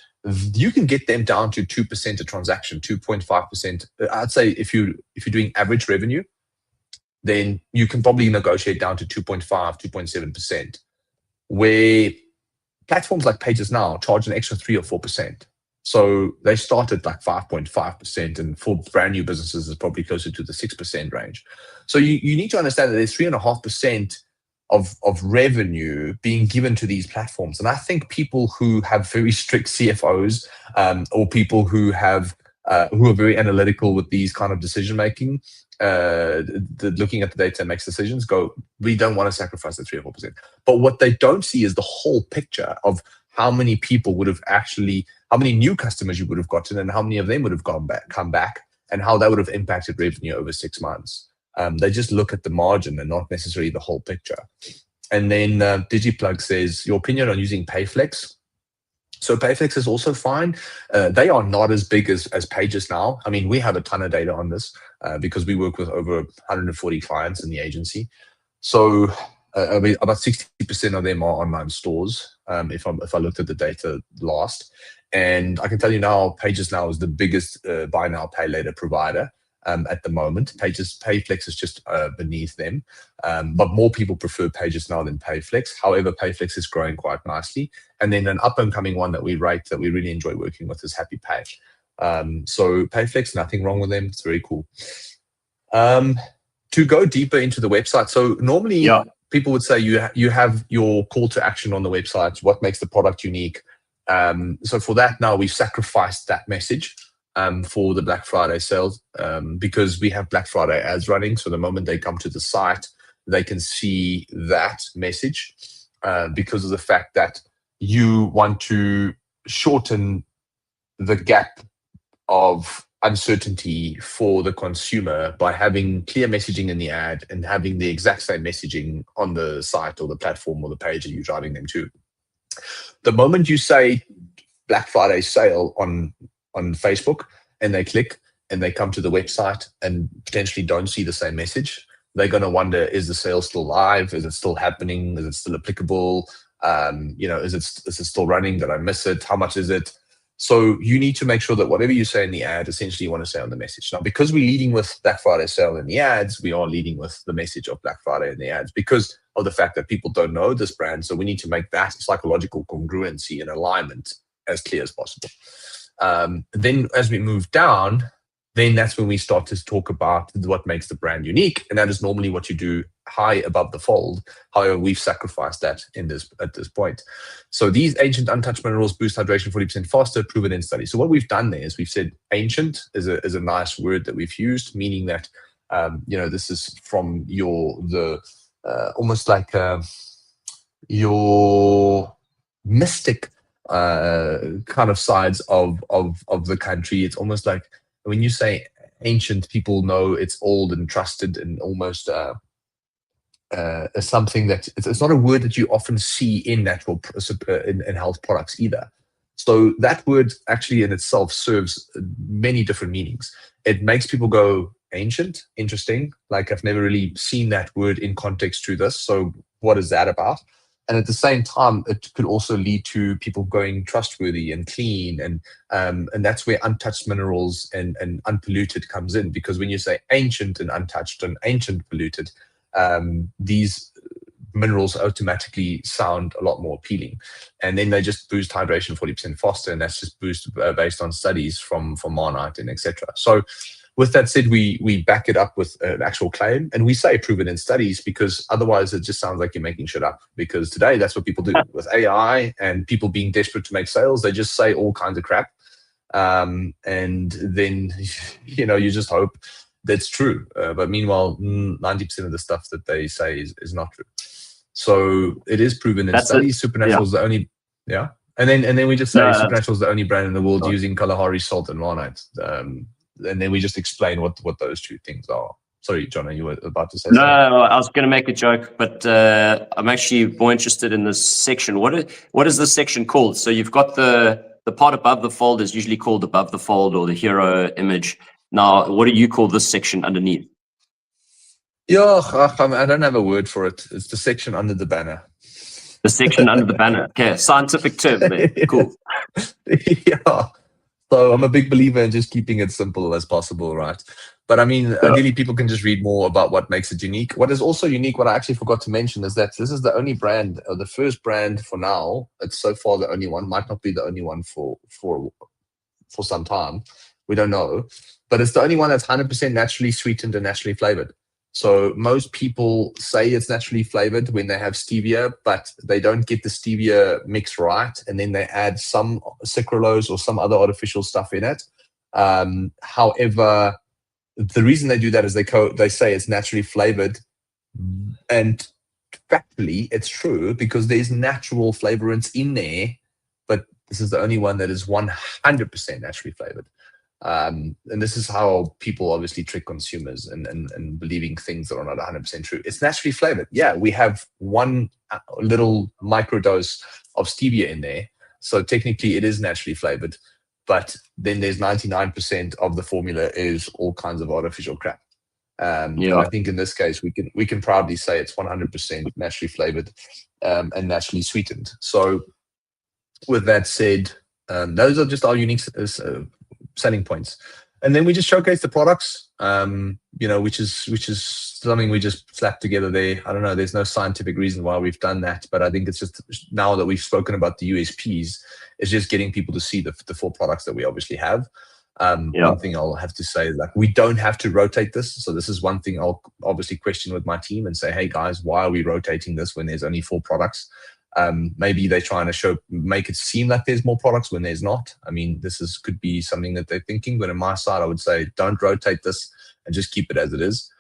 you can get them down to 2% a transaction, 2.5%. I'd say if you're doing average revenue, then you can probably negotiate down to 2.5, 2.7%, where platforms like Pages Now charge an extra 3 or 4%. So they start at like 5.5%, and for brand new businesses, it's probably closer to the 6% range. So you need to understand that there's 3.5% of revenue being given to these platforms. And I think people who have very strict CFOs, or people who are very analytical with these kind of decision making, looking at the data and makes decisions, go, we don't want to sacrifice the 3 or 4%. But what they don't see is the whole picture of how many people would have how many new customers you would have gotten, and how many of them would have come back, and how that would have impacted revenue over 6 months. They just look at the margin and not necessarily the whole picture. And then DigiPlug says, your opinion on using Payflex? So Payflex is also fine. They are not as big as Pages Now. I mean, we have a ton of data on this because we work with over 140 clients in the agency. So about 60% of them are online stores, if I looked at the data last. And I can tell you now, Pages Now is the biggest buy now, pay later provider at the moment. Payflex is just beneath them, but more people prefer Pages Now than Payflex. However, Payflex is growing quite nicely. And then an up-and-coming one that we rate, that we really enjoy working with, is Happy Pay. So Payflex, nothing wrong with them. It's very cool. To go deeper into the website, so normally people would say you have your call to action on the website. What makes the product unique? So for that, now we've sacrificed that message for the Black Friday sales, because we have Black Friday ads running. So the moment they come to the site, they can see that message, because of the fact that you want to shorten the gap of uncertainty for the consumer by having clear messaging in the ad and having the exact same messaging on the site or the platform or the page that you're driving them to. The moment you say Black Friday sale on Facebook, and they click and they come to the website and potentially don't see the same message, they're going to wonder, is the sale still live? Is it still happening? Is it still applicable? Is it still running? Did I miss it? How much is it? So you need to make sure that whatever you say in the ad, essentially you want to say on the message. Now, because we're leading with Black Friday sale in the ads, we are leading with the message of Black Friday in the ads because of the fact that people don't know this brand. So we need to make that psychological congruency and alignment as clear as possible. Then as we move down, then that's when we start to talk about what makes the brand unique. And that is normally what you do high above the fold. However, we've sacrificed that at this point. So these ancient untouched minerals boost hydration 40% faster, proven in studies. So what we've done there is we've said ancient is a nice word that we've used, meaning that, this is from almost like your mystic kind of sides of the country. It's almost like when you say ancient, people know it's old and trusted and almost something that it's not a word that you often see in natural in health products either. So that word actually in itself serves many different meanings. It makes people go, ancient, interesting. Like I've never really seen that word in context to this. So what is that about? And at the same time, it could also lead to people going trustworthy and clean. And that's where untouched minerals and unpolluted comes in. Because when you say ancient and untouched and ancient polluted, these minerals automatically sound a lot more appealing. And then they just boost hydration 40% faster. And that's just boost based on studies from Marnite and etc. So with that said, we back it up with an actual claim, and we say proven in studies because otherwise it just sounds like you're making shit up. Because today that's what people do with AI and people being desperate to make sales. They just say all kinds of crap, and then you just hope that's true. But meanwhile, 90% of the stuff that they say is not true. So it is proven in studies. Supernatural is the only and then we just say Supernatural is the only brand in the world using Kalahari salt and Marnite. And then we just explain what those two things are. Sorry, John, you were about to say something. No, I was going to make a joke, but I'm actually more interested in this section. What is this section called? So you've got the part above the fold is usually called above the fold or the hero image. Now, what do you call this section underneath? Yeah, I don't have a word for it. It's the section under the banner. The section under the banner. Okay, scientific term there. Cool. Yeah. So I'm a big believer in just keeping it simple as possible, right? But I mean, ideally, people can just read more about what makes it unique. What is also unique, what I actually forgot to mention, is that this is the only brand, or the first brand for now. It's so far the only one. Might not be the only one for some time. We don't know, but it's the only one that's 100% naturally sweetened and naturally flavored. So most people say it's naturally flavored when they have stevia, but they don't get the stevia mix right, and then they add some sucralose or some other artificial stuff in it. However, the reason they do that is they say it's naturally flavored, and factually it's true because there's natural flavorants in there, but this is the only one that is 100% naturally flavored. And this is how people obviously trick consumers and believing things that are not 100% true. It's naturally flavored. Yeah, we have one little microdose of stevia in there, so technically it is naturally flavored. But then there's 99% of the formula is all kinds of artificial crap. And I think in this case we can proudly say it's 100% naturally flavored and naturally sweetened. So with that said, those are just our unique selling points. And then we just showcase the products, which is something we just slapped together there. I don't know, there's no scientific reason why we've done that, but I think it's just, now that we've spoken about the USPs, it's just getting people to see the 4 products that we obviously have. One thing I'll have to say is, like, we don't have to rotate this. So this is one thing I'll obviously question with my team and say, hey guys, why are we rotating this when there's only 4 products? Maybe they're trying to make it seem like there's more products when there's not. I mean, could be something that they're thinking, but on my side, I would say don't rotate this and just keep it as it is.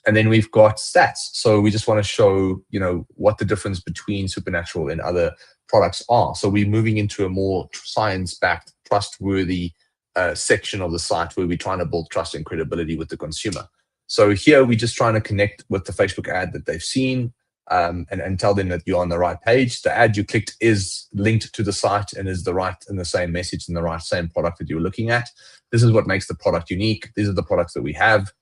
And then we've got stats. So we just want to show, what the difference between Supernatural and other products are. So we're moving into a more science-backed, trustworthy section of the site where we're trying to build trust and credibility with the consumer. So here we're just trying to connect with the Facebook ad that they've seen, and tell them that you're on the right page. The ad you clicked is linked to the site and is the same message and the same product that you're looking at. This is what makes the product unique. These are the products that we have.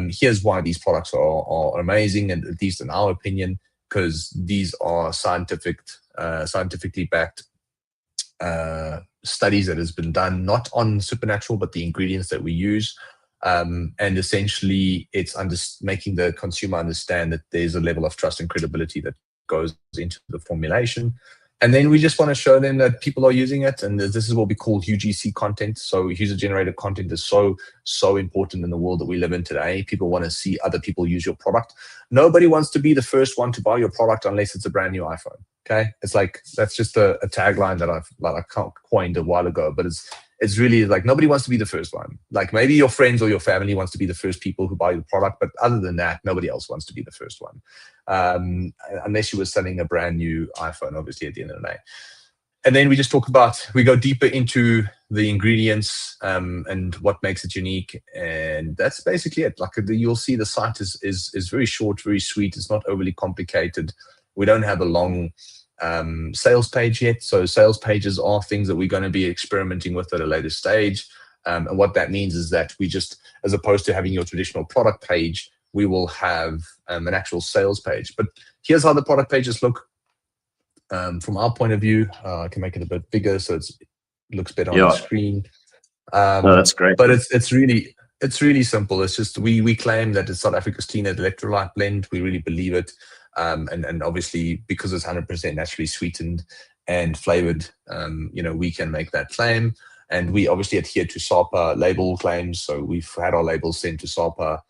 Here's why these products are amazing, and at least in our opinion, because these are scientifically backed studies that has been done, not on Supernatural, but the ingredients that we use. And essentially, it's making the consumer understand that there's a level of trust and credibility that goes into the formulation. And then we just want to show them that people are using it. And this is what we call UGC content. So user-generated content is so important in the world that we live in today. People want to see other people use your product. Nobody wants to be the first one to buy your product unless it's a brand new iPhone. Okay, it's like, that's just a tagline that I coined a while ago, but it's really like, nobody wants to be the first one. Like, maybe your friends or your family wants to be the first people who buy the product, but other than that, nobody else wants to be the first one, unless you were selling a brand new iPhone, obviously, at the end of the day. And then we go deeper into the ingredients and what makes it unique, and that's basically it. Like, you'll see the site is very short, very sweet. It's not overly complicated. We don't have a long sales page yet. So sales pages are things that we're going to be experimenting with at a later stage. And what that means is that we just, as opposed to having your traditional product page, we will have an actual sales page. But here's how the product pages look from our point of view. I can make it a bit bigger so it looks better on the screen. No, that's great. But it's really simple. It's just we claim that it's South Africa's cleanest electrolyte blend. We really believe it. And obviously, because it's 100% naturally sweetened and flavored, we can make that claim. And we obviously adhere to SAPA label claims. So we've had our labels sent to SAPA,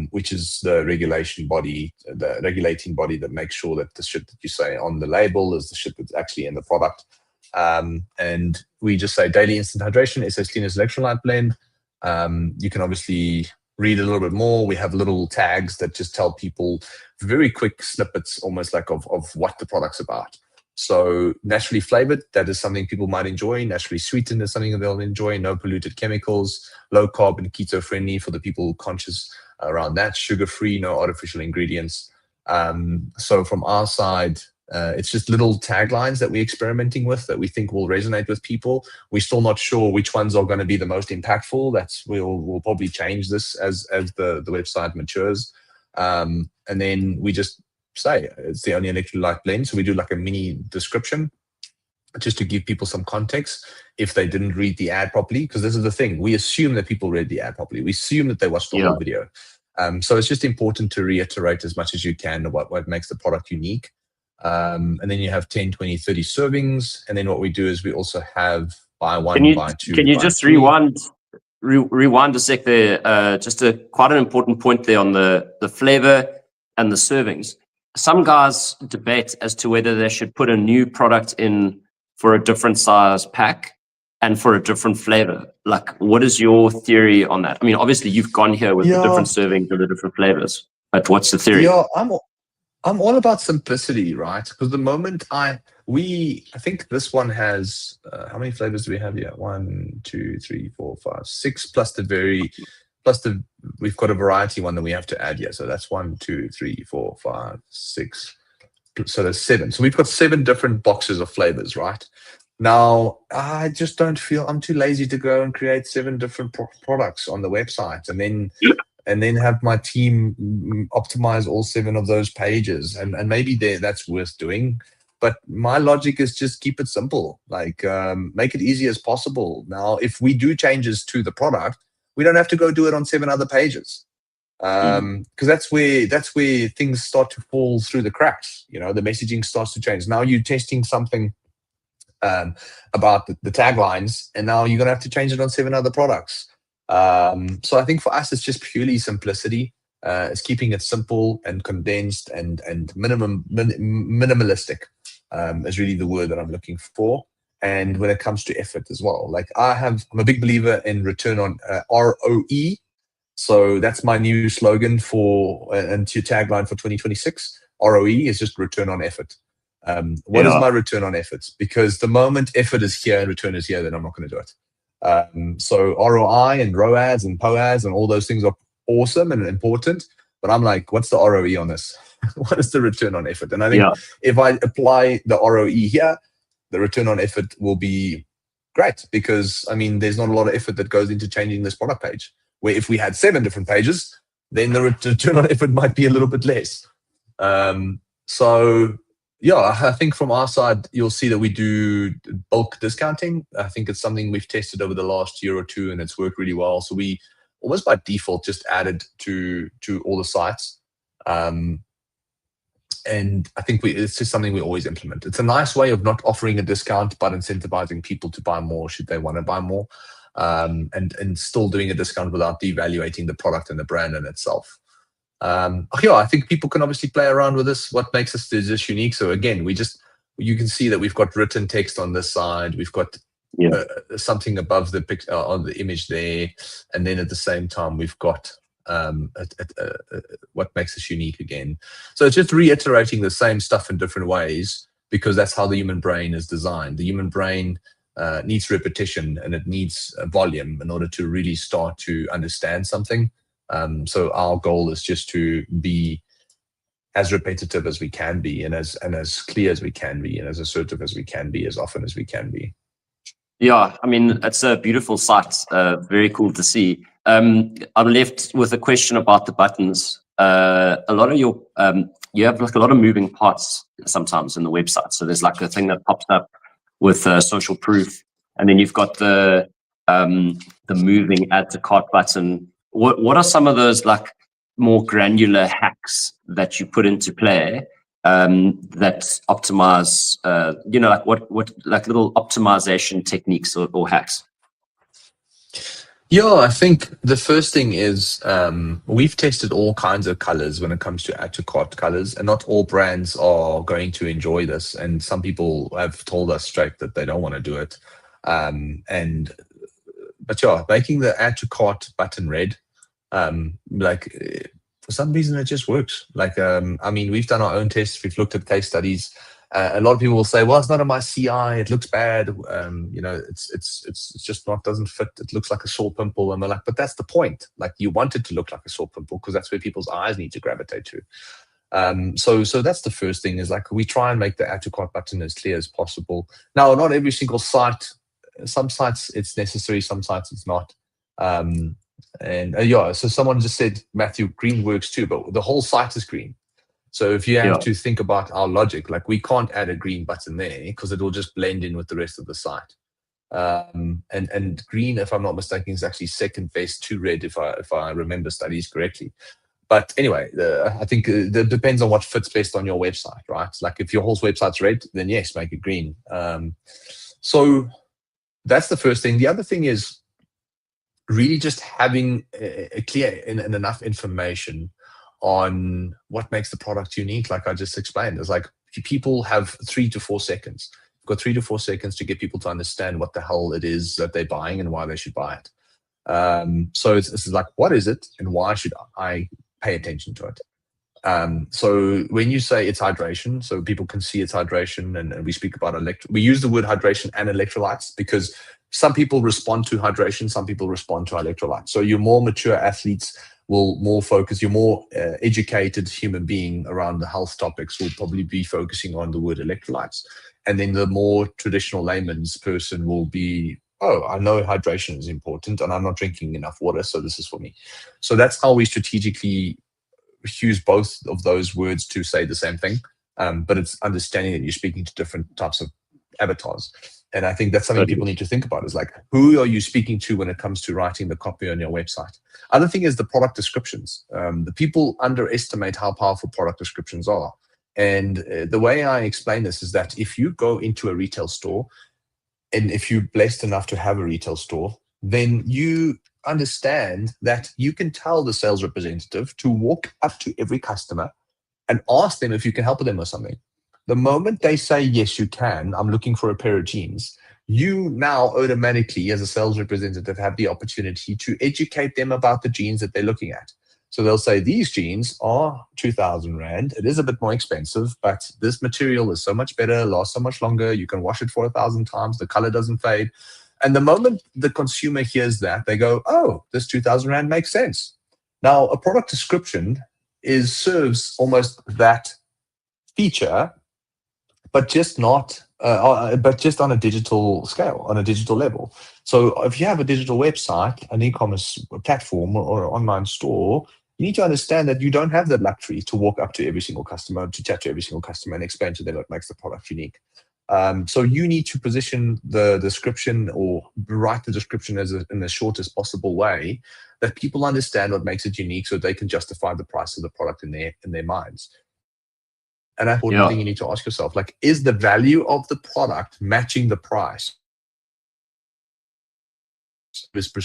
which is the regulating body that makes sure that the shit that you say on the label is the shit that's actually in the product. And we just say daily instant hydration, SS cleanest electrolyte blend. You can obviously read a little bit more. We have little tags that just tell people very quick snippets, almost like of what the product's about. So naturally flavored, that is something people might enjoy. Naturally sweetened is something that they'll enjoy. No polluted chemicals. Low carb and keto friendly for the people conscious around that. Sugar free, no artificial ingredients. So from our side, it's just little taglines that we're experimenting with that we think will resonate with people. We're still not sure which ones are going to be the most impactful. We'll probably change this as the website matures. And then we just say it's the only electrolyte blend. So we do like a mini description just to give people some context if they didn't read the ad properly. Because this is the thing, we assume that people read the ad properly. We assume that they watched the whole video. So it's just important to reiterate as much as you can what makes the product unique. And then you have 10, 20, 30 servings. And then what we do is we also have buy one, buy two. Can you just rewind a sec there? Just quite an important point there on the flavor and the servings. Some guys debate as to whether they should put a new product in for a different size pack and for a different flavor. Like, what is your theory on that? I mean, obviously you've gone here with the different servings and the different flavors, but what's the theory? Yeah, I'm all about simplicity, right? Because the moment I think this one has how many flavors do we have here? 1, 2, 3, 4, 5, 6 plus we've got a variety one that we have to add here. So that's 1, 2, 3, 4, 5, 6. So there's 7. So we've got 7 different boxes of flavors, right? Now, I just don't feel, I'm too lazy to go and create 7 different products on the website and then have my team optimize all 7 of those pages. And maybe that's worth doing. But my logic is just keep it simple, like make it easy as possible. Now, if we do changes to the product, we don't have to go do it on 7 other pages. Because that's where things start to fall through the cracks. The messaging starts to change. Now you're testing something about the taglines, and now you're going to have to change it on 7 other products. So I think for us, it's just purely simplicity. It's keeping it simple and condensed and minimalistic is really the word that I'm looking for. And when it comes to effort as well, like I'm a big believer in return on ROE. So that's my new slogan and your tagline for 2026. ROE is just return on effort. What is my return on efforts? Because the moment effort is here and return is here, then I'm not going to do it. So ROI and ROAS and POAS and all those things are awesome and important. But I'm like, what's the ROE on this? What is the return on effort? And I think if I apply the ROE here, the return on effort will be great, because I mean, there's not a lot of effort that goes into changing this product page. Where if we had 7 different pages, then the return on effort might be a little bit less. So yeah, I think from our side, you'll see that we do bulk discounting. I think it's something we've tested over the last year or 2, and it's worked really well. So we almost by default just added to all the sites. And I think it's just something we always implement. It's a nice way of not offering a discount, but incentivizing people to buy more should they want to buy more. And still doing a discount without devaluating the product and the brand in itself. I think people can obviously play around with this. What makes us this unique? So again, you can see that we've got written text on this side. We've got something above the picture on the image there, and then at the same time we've got what makes us unique again. So it's just reiterating the same stuff in different ways, because that's how the human brain is designed. The human brain needs repetition, and it needs volume in order to really start to understand something. So our goal is just to be as repetitive as we can be, and as clear as we can be, and as assertive as we can be, as often as we can be. Yeah, I mean, it's a beautiful site. Very cool to see. I'm left with a question about the buttons. A lot of you have like a lot of moving parts sometimes in the website. So there's like a thing that pops up with social proof, and then you've got the moving add to cart button. What are some of those like more granular hacks that you put into play that optimize, like what like little optimization techniques or hacks? Yeah, I think the first thing is we've tested all kinds of colors when it comes to add to cart colors, and not all brands are going to enjoy this. And some people have told us straight that they don't want to do it. But yeah, making the add to cart button red, for some reason it just works. I mean, we've done our own tests. We've looked at case studies. A lot of people will say, well, it's not on my CI. It looks bad. It's just not, doesn't fit. It looks like a sore pimple. And we're like, but that's the point. Like, you want it to look like a sore pimple because that's where people's eyes need to gravitate to. So that's the first thing, is like we try and make the add to cart button as clear as possible. Now, not every single site. Some sites it's necessary. Some sites it's not. So someone just said, Matthew, green works too, but the whole site is green. So if you have to think about our logic, like we can't add a green button there because it will just blend in with the rest of the site. And green, if I'm not mistaken, is actually second best to red, if I remember studies correctly. But anyway, I think that depends on what fits best on your website, right? Like if your whole website's red, then yes, make it green. So that's the first thing. The other thing is really just having a clear and enough information on what makes the product unique. Like I just explained, it's like people have 3 to 4 seconds. You've got 3 to 4 seconds to get people to understand what the hell it is that they're buying and why they should buy it. So it's like, what is it and why should I pay attention to it? So when you say it's hydration, so people can see it's hydration, and we speak about we use the word hydration and electrolytes because some people respond to hydration, some people respond to electrolytes. So your more mature athletes will more focus, your more educated human being around the health topics will probably be focusing on the word electrolytes. And then the more traditional layman's person will be, oh, I know hydration is important and I'm not drinking enough water, so this is for me. So that's how we strategically use both of those words to say the same thing. But it's understanding that you're speaking to different types of avatars. And I think that's something people need to think about, is like, who are you speaking to when it comes to writing the copy on your website? Other thing is the product descriptions. The people underestimate how powerful product descriptions are. And the way I explain this is that if you go into a retail store, and if you're blessed enough to have a retail store, then you understand that you can tell the sales representative to walk up to every customer and ask them if you can help them with something. The moment they say, yes, you can, I'm looking for a pair of jeans, you now automatically, as a sales representative, have the opportunity to educate them about the jeans that they're looking at. So they'll say, these jeans are 2,000 Rand. It is a bit more expensive, but this material is so much better, lasts so much longer. You can wash it for 1,000 times. The color doesn't fade. And the moment the consumer hears that, they go, oh, this 2,000 Rand makes sense. Now, a product description serves almost that feature, but just not, but just on a digital scale, on a digital level. So if you have a digital website, an e-commerce platform or online store, you need to understand that you don't have the luxury to walk up to every single customer, to chat to every single customer and explain to them what makes the product unique. So you need to position the description or write the description in the shortest possible way that people understand what makes it unique, so they can justify the price of the product in their minds. And an important thing you need to ask yourself, like, is the value of the product matching the price that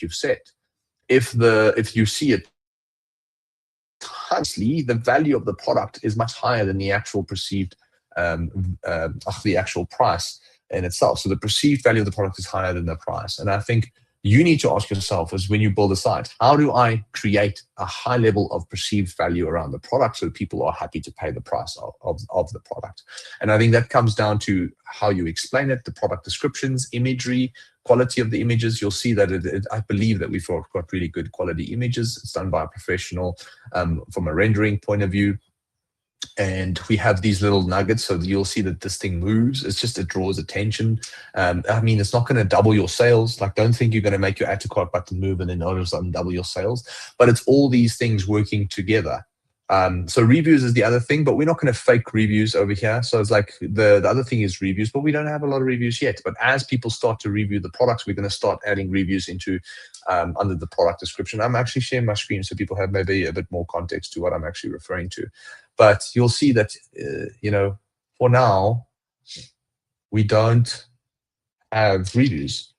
you've set? If you see it, honestly, the value of the product is much higher than the actual perceived the actual price in itself. So the perceived value of the product is higher than the price. And I think you need to ask yourself, is when you build a site, how do I create a high level of perceived value around the product so people are happy to pay the price of the product? And I think that comes down to how you explain it, the product descriptions, imagery, quality of the images. You'll see that I believe that we've got really good quality images. It's done by a professional from a rendering point of view. And we have these little nuggets, so you'll see that this thing moves. It draws attention. I mean, it's not going to double your sales. Like, don't think you're going to make your add to cart button move and then all of a sudden double your sales. But it's all these things working together. So reviews is the other thing, but we're not going to fake reviews over here. So it's like the other thing is reviews, but we don't have a lot of reviews yet. But as people start to review the products, we're going to start adding reviews into under the product description. I'm actually sharing my screen so people have maybe a bit more context to what I'm actually referring to. But you'll see that, for now, we don't have reviews.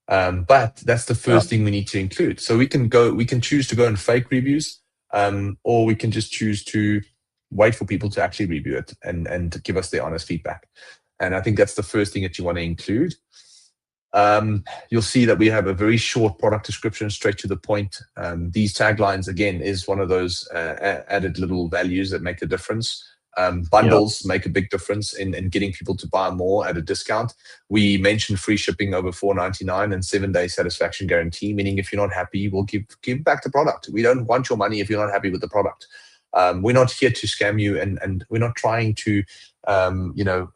But that's the first thing we need to include. So we can choose to go and fake reviews, or we can just choose to wait for people to actually review it and give us their honest feedback. And I think that's the first thing that you want to include. You'll see that we have a very short product description, straight to the point. These taglines, again, is one of those added little values that make a difference. Bundles make a big difference in getting people to buy more at a discount. We mentioned free shipping over $4.99 and 7-day satisfaction guarantee, meaning if you're not happy, we'll give back the product. We don't want your money if you're not happy with the product. We're not here to scam you, and we're not trying to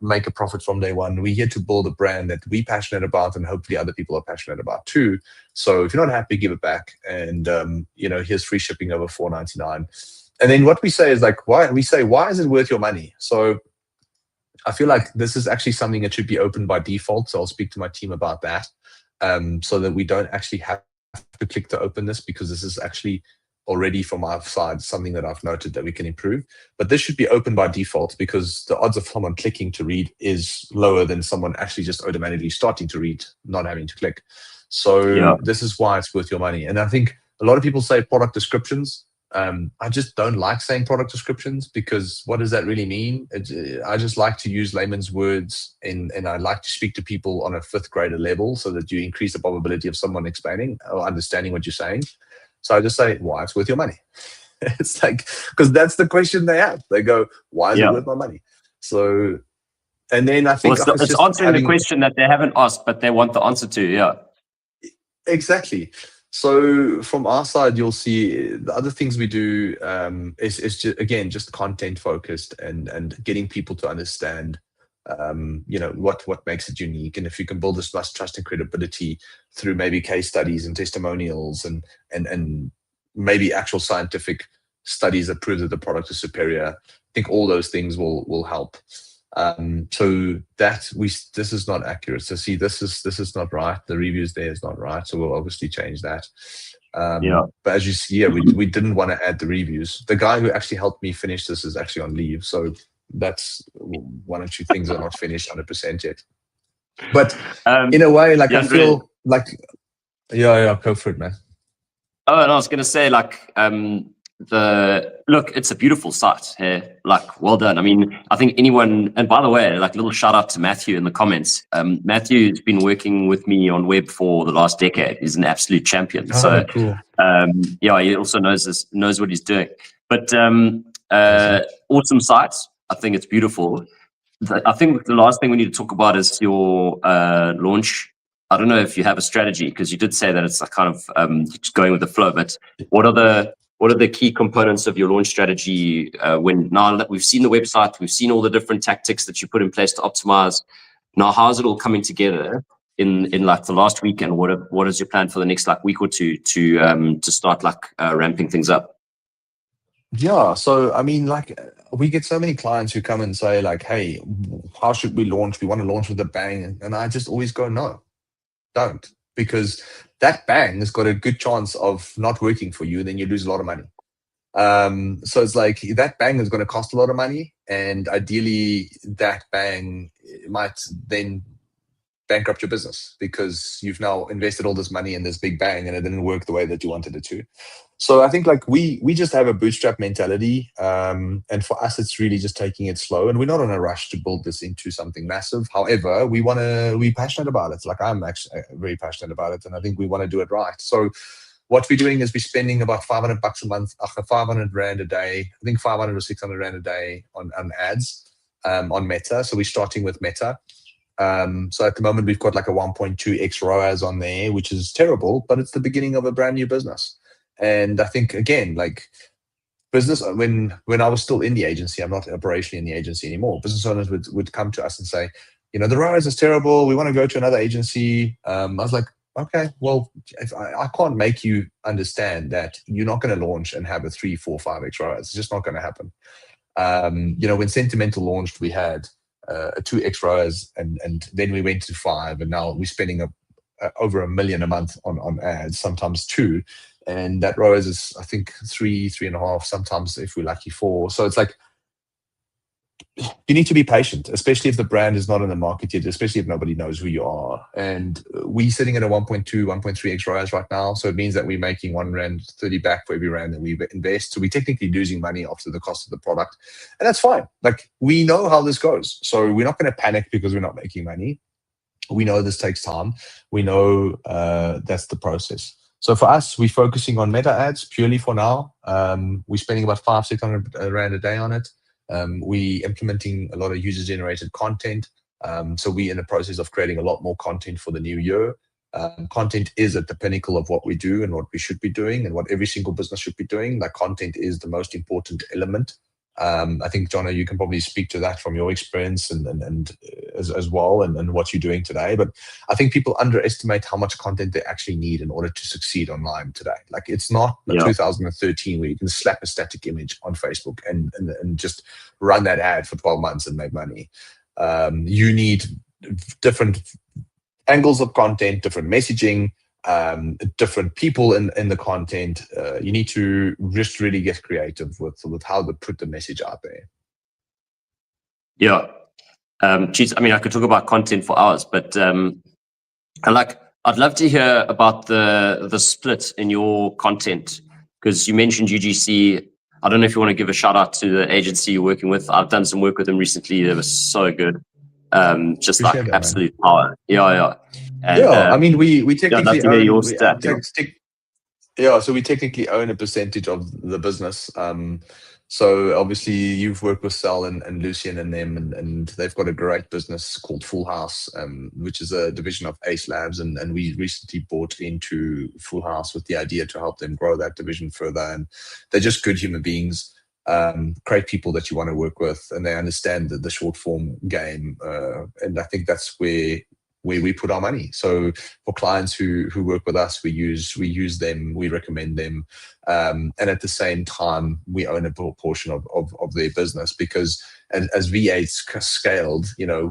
make a profit from day one. We're here to build a brand that we're passionate about, and hopefully other people are passionate about too. So if you're not happy, give it back. And here's free shipping over $4.99. And then what we say is like, why is it worth your money? So I feel like this is actually something that should be open by default. So I'll speak to my team about that, so that we don't actually have to click to open this, because this is actually already from our side something that I've noted that we can improve. But this should be open by default, because the odds of someone clicking to read is lower than someone actually just automatically starting to read, not having to click. So this is why it's worth your money. And I think a lot of people say product descriptions. I just don't like saying product descriptions, because what does that really mean? I just like to use layman's words, and I like to speak to people on a 5th grader level, so that you increase the probability of someone explaining or understanding what you're saying. So I just say, why it's worth your money. It's like, because that's the question they have. They go, why is it worth my money? So, and then I think it's answering the question that they haven't asked, but they want the answer to. Yeah, exactly. So from our side, you'll see the other things we do is just, again, just content focused, and getting people to understand, what makes it unique. And if you can build this trust and credibility through maybe case studies and testimonials, and maybe actual scientific studies that prove that the product is superior, I think all those things will help. So that this is not accurate. So see, this is not right. The reviews there is not right. So we'll obviously change that. But as you see, we didn't want to add the reviews. The guy who actually helped me finish this is actually on leave. So that's one or two things are not finished 100% yet. But in a way, like, I feel like, go for it, man. Oh, and I was going to say, like, look, it's a beautiful site here. Like, well done. I mean, I think anyone, and by the way, like, little shout out to Matthew in the comments. Matthew's been working with me on web for the last decade. He's an absolute champion. Oh, cool. He also knows what he's doing. But awesome site. I think it's beautiful. I think the last thing we need to talk about is your launch. I don't know if you have a strategy, because you did say that it's a kind of just going with the flow. But what are the key components of your launch strategy? Now that we've seen the website, we've seen all the different tactics that you put in place to optimize. Now, how's it all coming together in like the last week? And what is your plan for the next like week or two to start like ramping things up? Yeah, so I mean, like, we get so many clients who come and say like, hey, how should we launch? We want to launch with a bang. And I just always go, no, don't, because that bang has got a good chance of not working for you. Then you lose a lot of money. So it's like, that bang is going to cost a lot of money. And ideally that bang might then bankrupt your business, because you've now invested all this money in this big bang and it didn't work the way that you wanted it to. So I think like we just have a bootstrap mentality. And for us, it's really just taking it slow, and we're not in a rush to build this into something massive. However, we're passionate about it. Like, I'm actually very passionate about it, and I think we want to do it right. So what we're doing is we're spending about $500 a month, 500 Rand a day, I think 500 or 600 Rand a day on ads, on Meta. So we're starting with Meta. So at the moment, we've got like a 1.2x ROAS on there, which is terrible, but it's the beginning of a brand new business. And I think, again, like, business, when I was still in the agency, I'm not operationally in the agency anymore, business owners would come to us and say, the ROAS is terrible, we want to go to another agency. I was like, okay, well, if I can't make you understand that you're not going to launch and have a 3, 4, 5x ROAS. It's just not going to happen. When Sentimental launched, we had a 2x ROAS, and then we went to 5, and now we're spending over $1 million a month on ads, sometimes 2. And that ROAS is, I think, 3, 3.5, sometimes if we're lucky 4. So it's like, you need to be patient, especially if the brand is not in the market yet, especially if nobody knows who you are. And we're sitting at a 1.2, 1.3x ROAS right now. So it means that we're making R1.30 back for every Rand that we invest. So we're technically losing money after the cost of the product. And that's fine. Like, we know how this goes. So we're not going to panic because we're not making money. We know this takes time. We know that's the process. So for us, we're focusing on Meta ads purely for now. We're spending about 500-600 Rand a day on it. We implementing a lot of user-generated content. So we're in the process of creating a lot more content for the new year. Content is at the pinnacle of what we do and what we should be doing and what every single business should be doing. Like, content is the most important element I think, Jono, you can probably speak to that from your experience and as well, and what you're doing today. But I think people underestimate how much content they actually need in order to succeed online today. Like, it's not like 2013 where you can slap a static image on Facebook and just run that ad for 12 months and make money. You need different angles of content, different messaging, different people in the content. You need to just really get creative with how to put the message out there. Yeah. Geez, I mean, I could talk about content for hours, but I'd love to hear about the split in your content, because you mentioned UGC. I don't know if you want to give a shout out to the agency you're working with. I've done some work with them recently. They were so good. Just Appreciate like that, absolute power. Yeah. And, I mean, we technically own your so we technically own a percentage of the business. So obviously you've worked with Sal and Lucian and them, and they've got a great business called Full House, which is a division of Ace Labs, and we recently bought into Full House with the idea to help them grow that division further. And they're just good human beings, great people that you want to work with, and they understand the short form game. And I think that's where we put our money. So for clients who work with us, we use them, we recommend them, and at the same time we own a portion of their business, because as V8 scaled,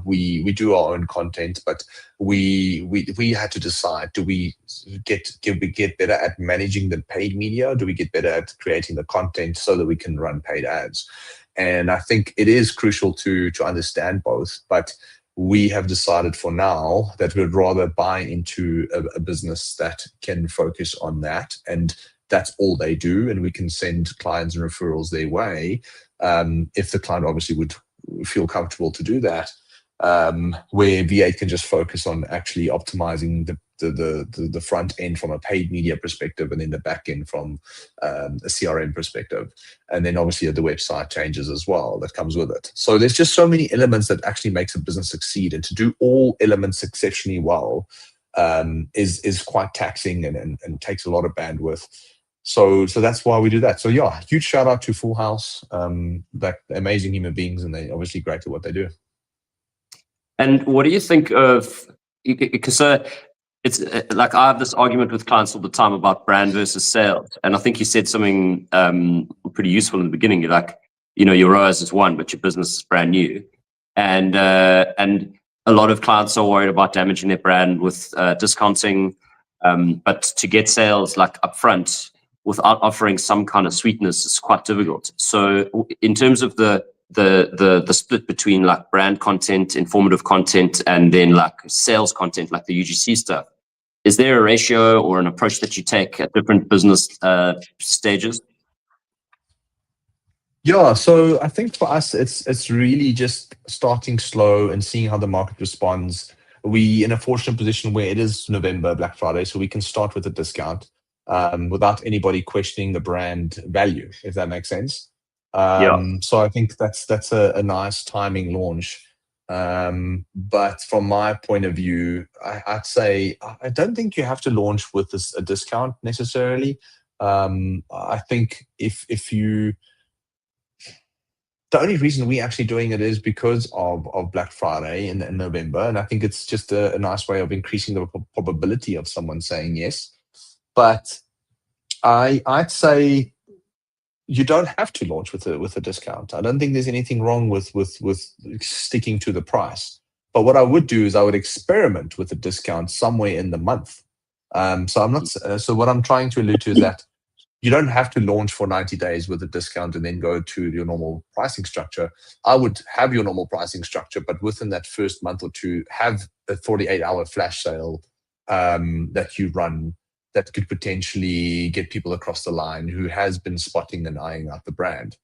we do our own content, but we had to decide: do we get better at managing the paid media? Do we get better at creating the content so that we can run paid ads? And I think it is crucial to understand both, but we have decided for now that we'd rather buy into a business that can focus on that, and that's all they do, and we can send clients and referrals their way, if the client obviously would feel comfortable to do that, where V8 can just focus on actually optimizing the front end from a paid media perspective, and then the back end from a CRM perspective. And then obviously the website changes as well that comes with it. So there's just so many elements that actually makes a business succeed, and to do all elements exceptionally well is quite taxing and takes a lot of bandwidth. So that's why we do that. So yeah, huge shout out to Full House, that amazing human beings, and they're obviously great at what they do. And what do you think of, because it's like I have this argument with clients all the time about brand versus sales. And I think you said something pretty useful in the beginning. You're like, your ROAS is one, but your business is brand new. And a lot of clients are worried about damaging their brand with discounting. But to get sales like upfront without offering some kind of sweetness is quite difficult. So in terms of the split between like brand content, informative content, and then like sales content, like the UGC stuff, is there a ratio or an approach that you take at different business stages? Yeah, so I think for us, it's really just starting slow and seeing how the market responds. We in a fortunate position where it is November, Black Friday, so we can start with a discount without anybody questioning the brand value, if that makes sense. So I think that's a nice timing launch. But from my point of view, I'd say I don't think you have to launch with a discount necessarily. I think if you, the only reason we're actually doing it is because of Black Friday in November, and I think it's just a nice way of increasing the probability of someone saying yes. But I'd say you don't have to launch with a discount. I don't think there's anything wrong with sticking to the price. But what I would do is I would experiment with a discount somewhere in the month. So I'm not. So what I'm trying to allude to is that you don't have to launch for 90 days with a discount and then go to your normal pricing structure. I would have your normal pricing structure, but within that first month or two, have a 48-hour flash sale that you run that could potentially get people across the line who has been spotting and eyeing out the brand.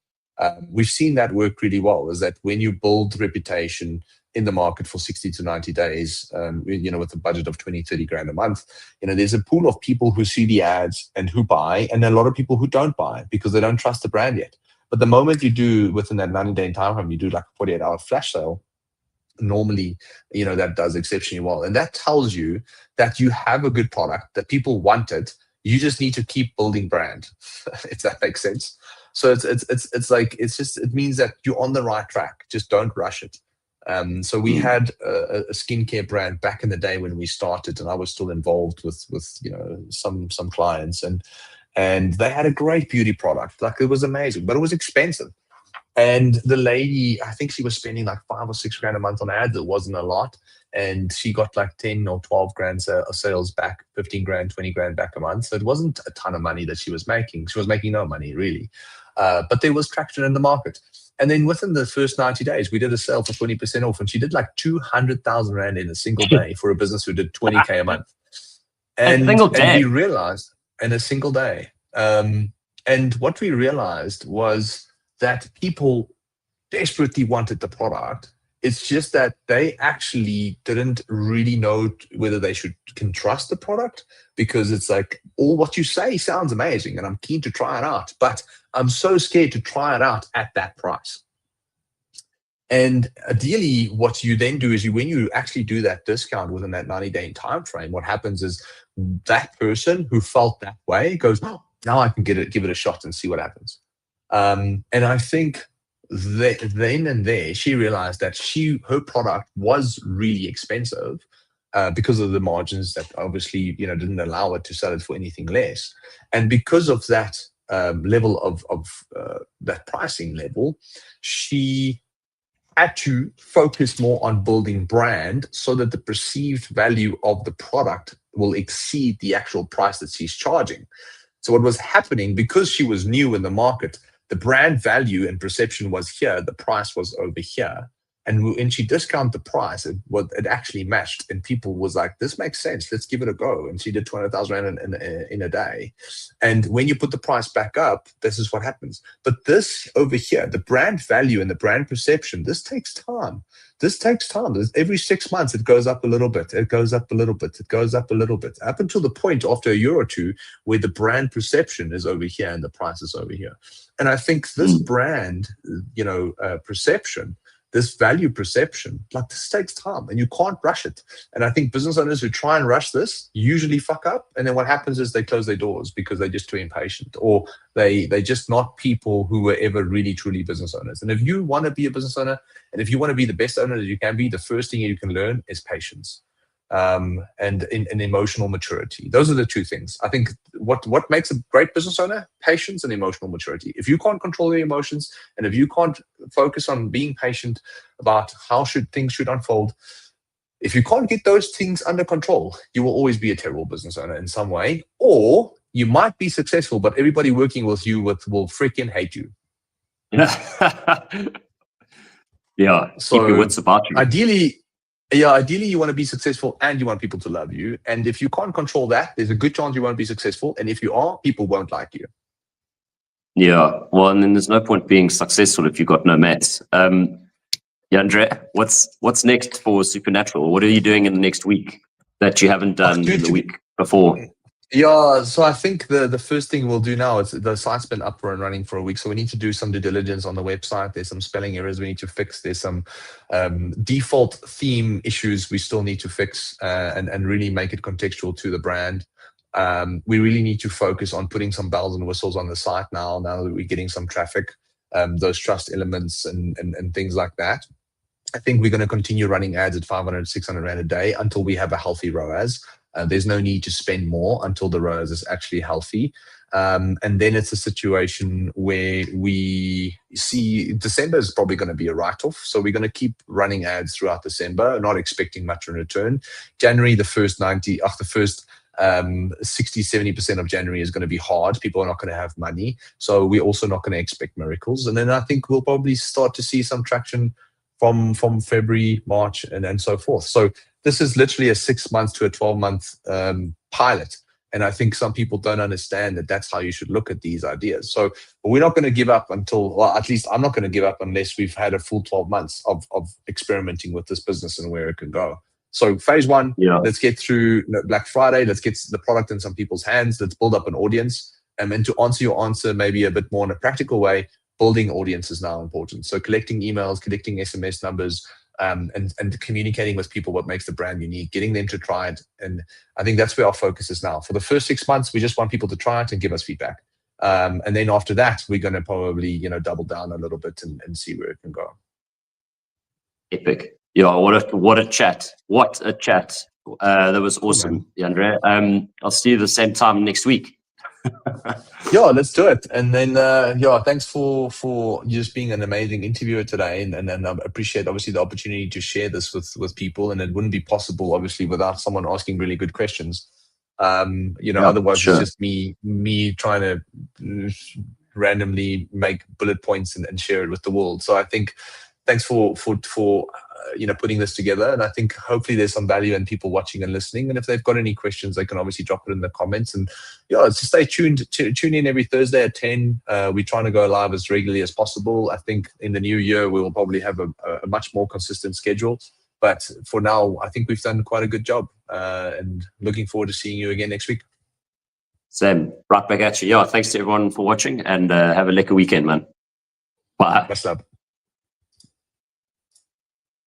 We've seen that work really well, is that when you build reputation in the market for 60 to 90 days, with a budget of 20, 30 grand a month, there's a pool of people who see the ads and who buy, and a lot of people who don't buy because they don't trust the brand yet. But the moment you do, within that 90-day time frame, you do like a 48-hour flash sale, normally, that does exceptionally well. And that tells you that you have a good product, that people want it. You just need to keep building brand, if that makes sense. So it means that you're on the right track. Just don't rush it. So we had a skincare brand back in the day when we started, and I was still involved with some clients, and they had a great beauty product. Like, it was amazing, but it was expensive. And the lady, I think she was spending like 5 or 6 grand a month on ads. It wasn't a lot. And she got like 10 or 12 grand sales back, 15 grand, 20 grand back a month. So it wasn't a ton of money that she was making. She was making no money, really. But there was traction in the market. And then within the first 90 days, we did a sale for 20% off. And she did like 200,000 Rand in a single day for a business who did 20K a month. And we realized in a single day. And what we realized was that people desperately wanted the product. It's just that they actually didn't really know whether they can trust the product, because it's like, all what you say sounds amazing and I'm keen to try it out, but I'm so scared to try it out at that price. And ideally, what you then do is when you actually do that discount within that 90-day time frame, what happens is that person who felt that way goes, oh, now I can give it a shot and see what happens. And I think then and there, she realized that her product was really expensive because of the margins that obviously didn't allow it to sell it for anything less. And because of that level of that pricing level, she had to focus more on building brand so that the perceived value of the product will exceed the actual price that she's charging. So what was happening, because she was new in the market, the brand value and perception was here, the price was over here. And when she discounted the price, it actually matched. And people was like, this makes sense, let's give it a go. And she did 200,000 Rand in a day. And when you put the price back up, this is what happens. But this over here, the brand value and the brand perception, this takes time. Every 6 months, it goes up a little bit. It goes up a little bit. It goes up a little bit, up until the point after a year or two where the brand perception is over here and the price is over here. And I think this brand, perception, this value perception, like, this takes time and you can't rush it. And I think business owners who try and rush this usually fuck up. And then what happens is they close their doors because they're just too impatient, or they're just not people who were ever really, truly business owners. And if you want to be a business owner, and if you want to be the best owner that you can be, the first thing you can learn is patience. And emotional maturity. Those are the two things. I think what makes a great business owner: patience and emotional maturity. If you can't control your emotions, and if you can't focus on being patient about how things should unfold, if you can't get those things under control, you will always be a terrible business owner in some way. Or you might be successful, but everybody working with you will freaking hate you. Yeah. So keep your wits about you. Ideally, you want to be successful and you want people to love you. And if you can't control that, there's a good chance you won't be successful. And if you are, people won't like you. Yeah. Well, and then there's no point being successful if you've got no maths. Jandre, what's next for Supernatural? What are you doing in the next week that you haven't done in the week before? Yeah, so I think the first thing we'll do now is the site's been up and running for a week, so we need to do some due diligence on the website. There's some spelling errors we need to fix. There's some default theme issues we still need to fix and really make it contextual to the brand. We really need to focus on putting some bells and whistles on the site now that we're getting some traffic, those trust elements and things like that. I think we're going to continue running ads at 500, 600 Rand a day until we have a healthy ROAS. There's no need to spend more until the ROAS is actually healthy. And then it's a situation where we see December is probably going to be a write-off. So we're going to keep running ads throughout December, not expecting much in return. January, the first 60, 70% of January is going to be hard. People are not going to have money. So we're also not going to expect miracles. And then I think we'll probably start to see some traction from February, March, and so forth. So this is literally a 6 months to a 12-month pilot. And I think some people don't understand that that's how you should look at these ideas. So we're not going to give up at least I'm not going to give up unless we've had a full 12 months of experimenting with this business and where it can go. So phase one, Let's get through Black Friday. Let's get the product in some people's hands. Let's build up an audience. And then to answer your answer maybe a bit more in a practical way, building audience is now important. So collecting emails, collecting SMS numbers, and communicating with people what makes the brand unique, getting them to try it. And I think that's where our focus is now. For the first 6 months, we just want people to try it and give us feedback. And then after that, we're going to probably, double down a little bit and see where it can go. Epic. Yeah, what a chat. What a chat. That was awesome, Jandre. I'll see you the same time next week. Yeah, let's do it. And then, thanks for just being an amazing interviewer today. And I appreciate, obviously, the opportunity to share this with people. And it wouldn't be possible, obviously, without someone asking really good questions. Otherwise sure. it's just me trying to randomly make bullet points and share it with the world. So I think thanks for putting this together, and I think hopefully there's some value in people watching and listening. And if they've got any questions, they can obviously drop it in the comments. And just stay tuned. Tune in every Thursday at 10. We're trying to go live as regularly as possible. I think in the new year we will probably have a much more consistent schedule. But for now, I think we've done quite a good job, and looking forward to seeing you again next week. Same. Right back at you. Yeah, thanks to everyone for watching, and have a lekker weekend, man. Bye. Much love.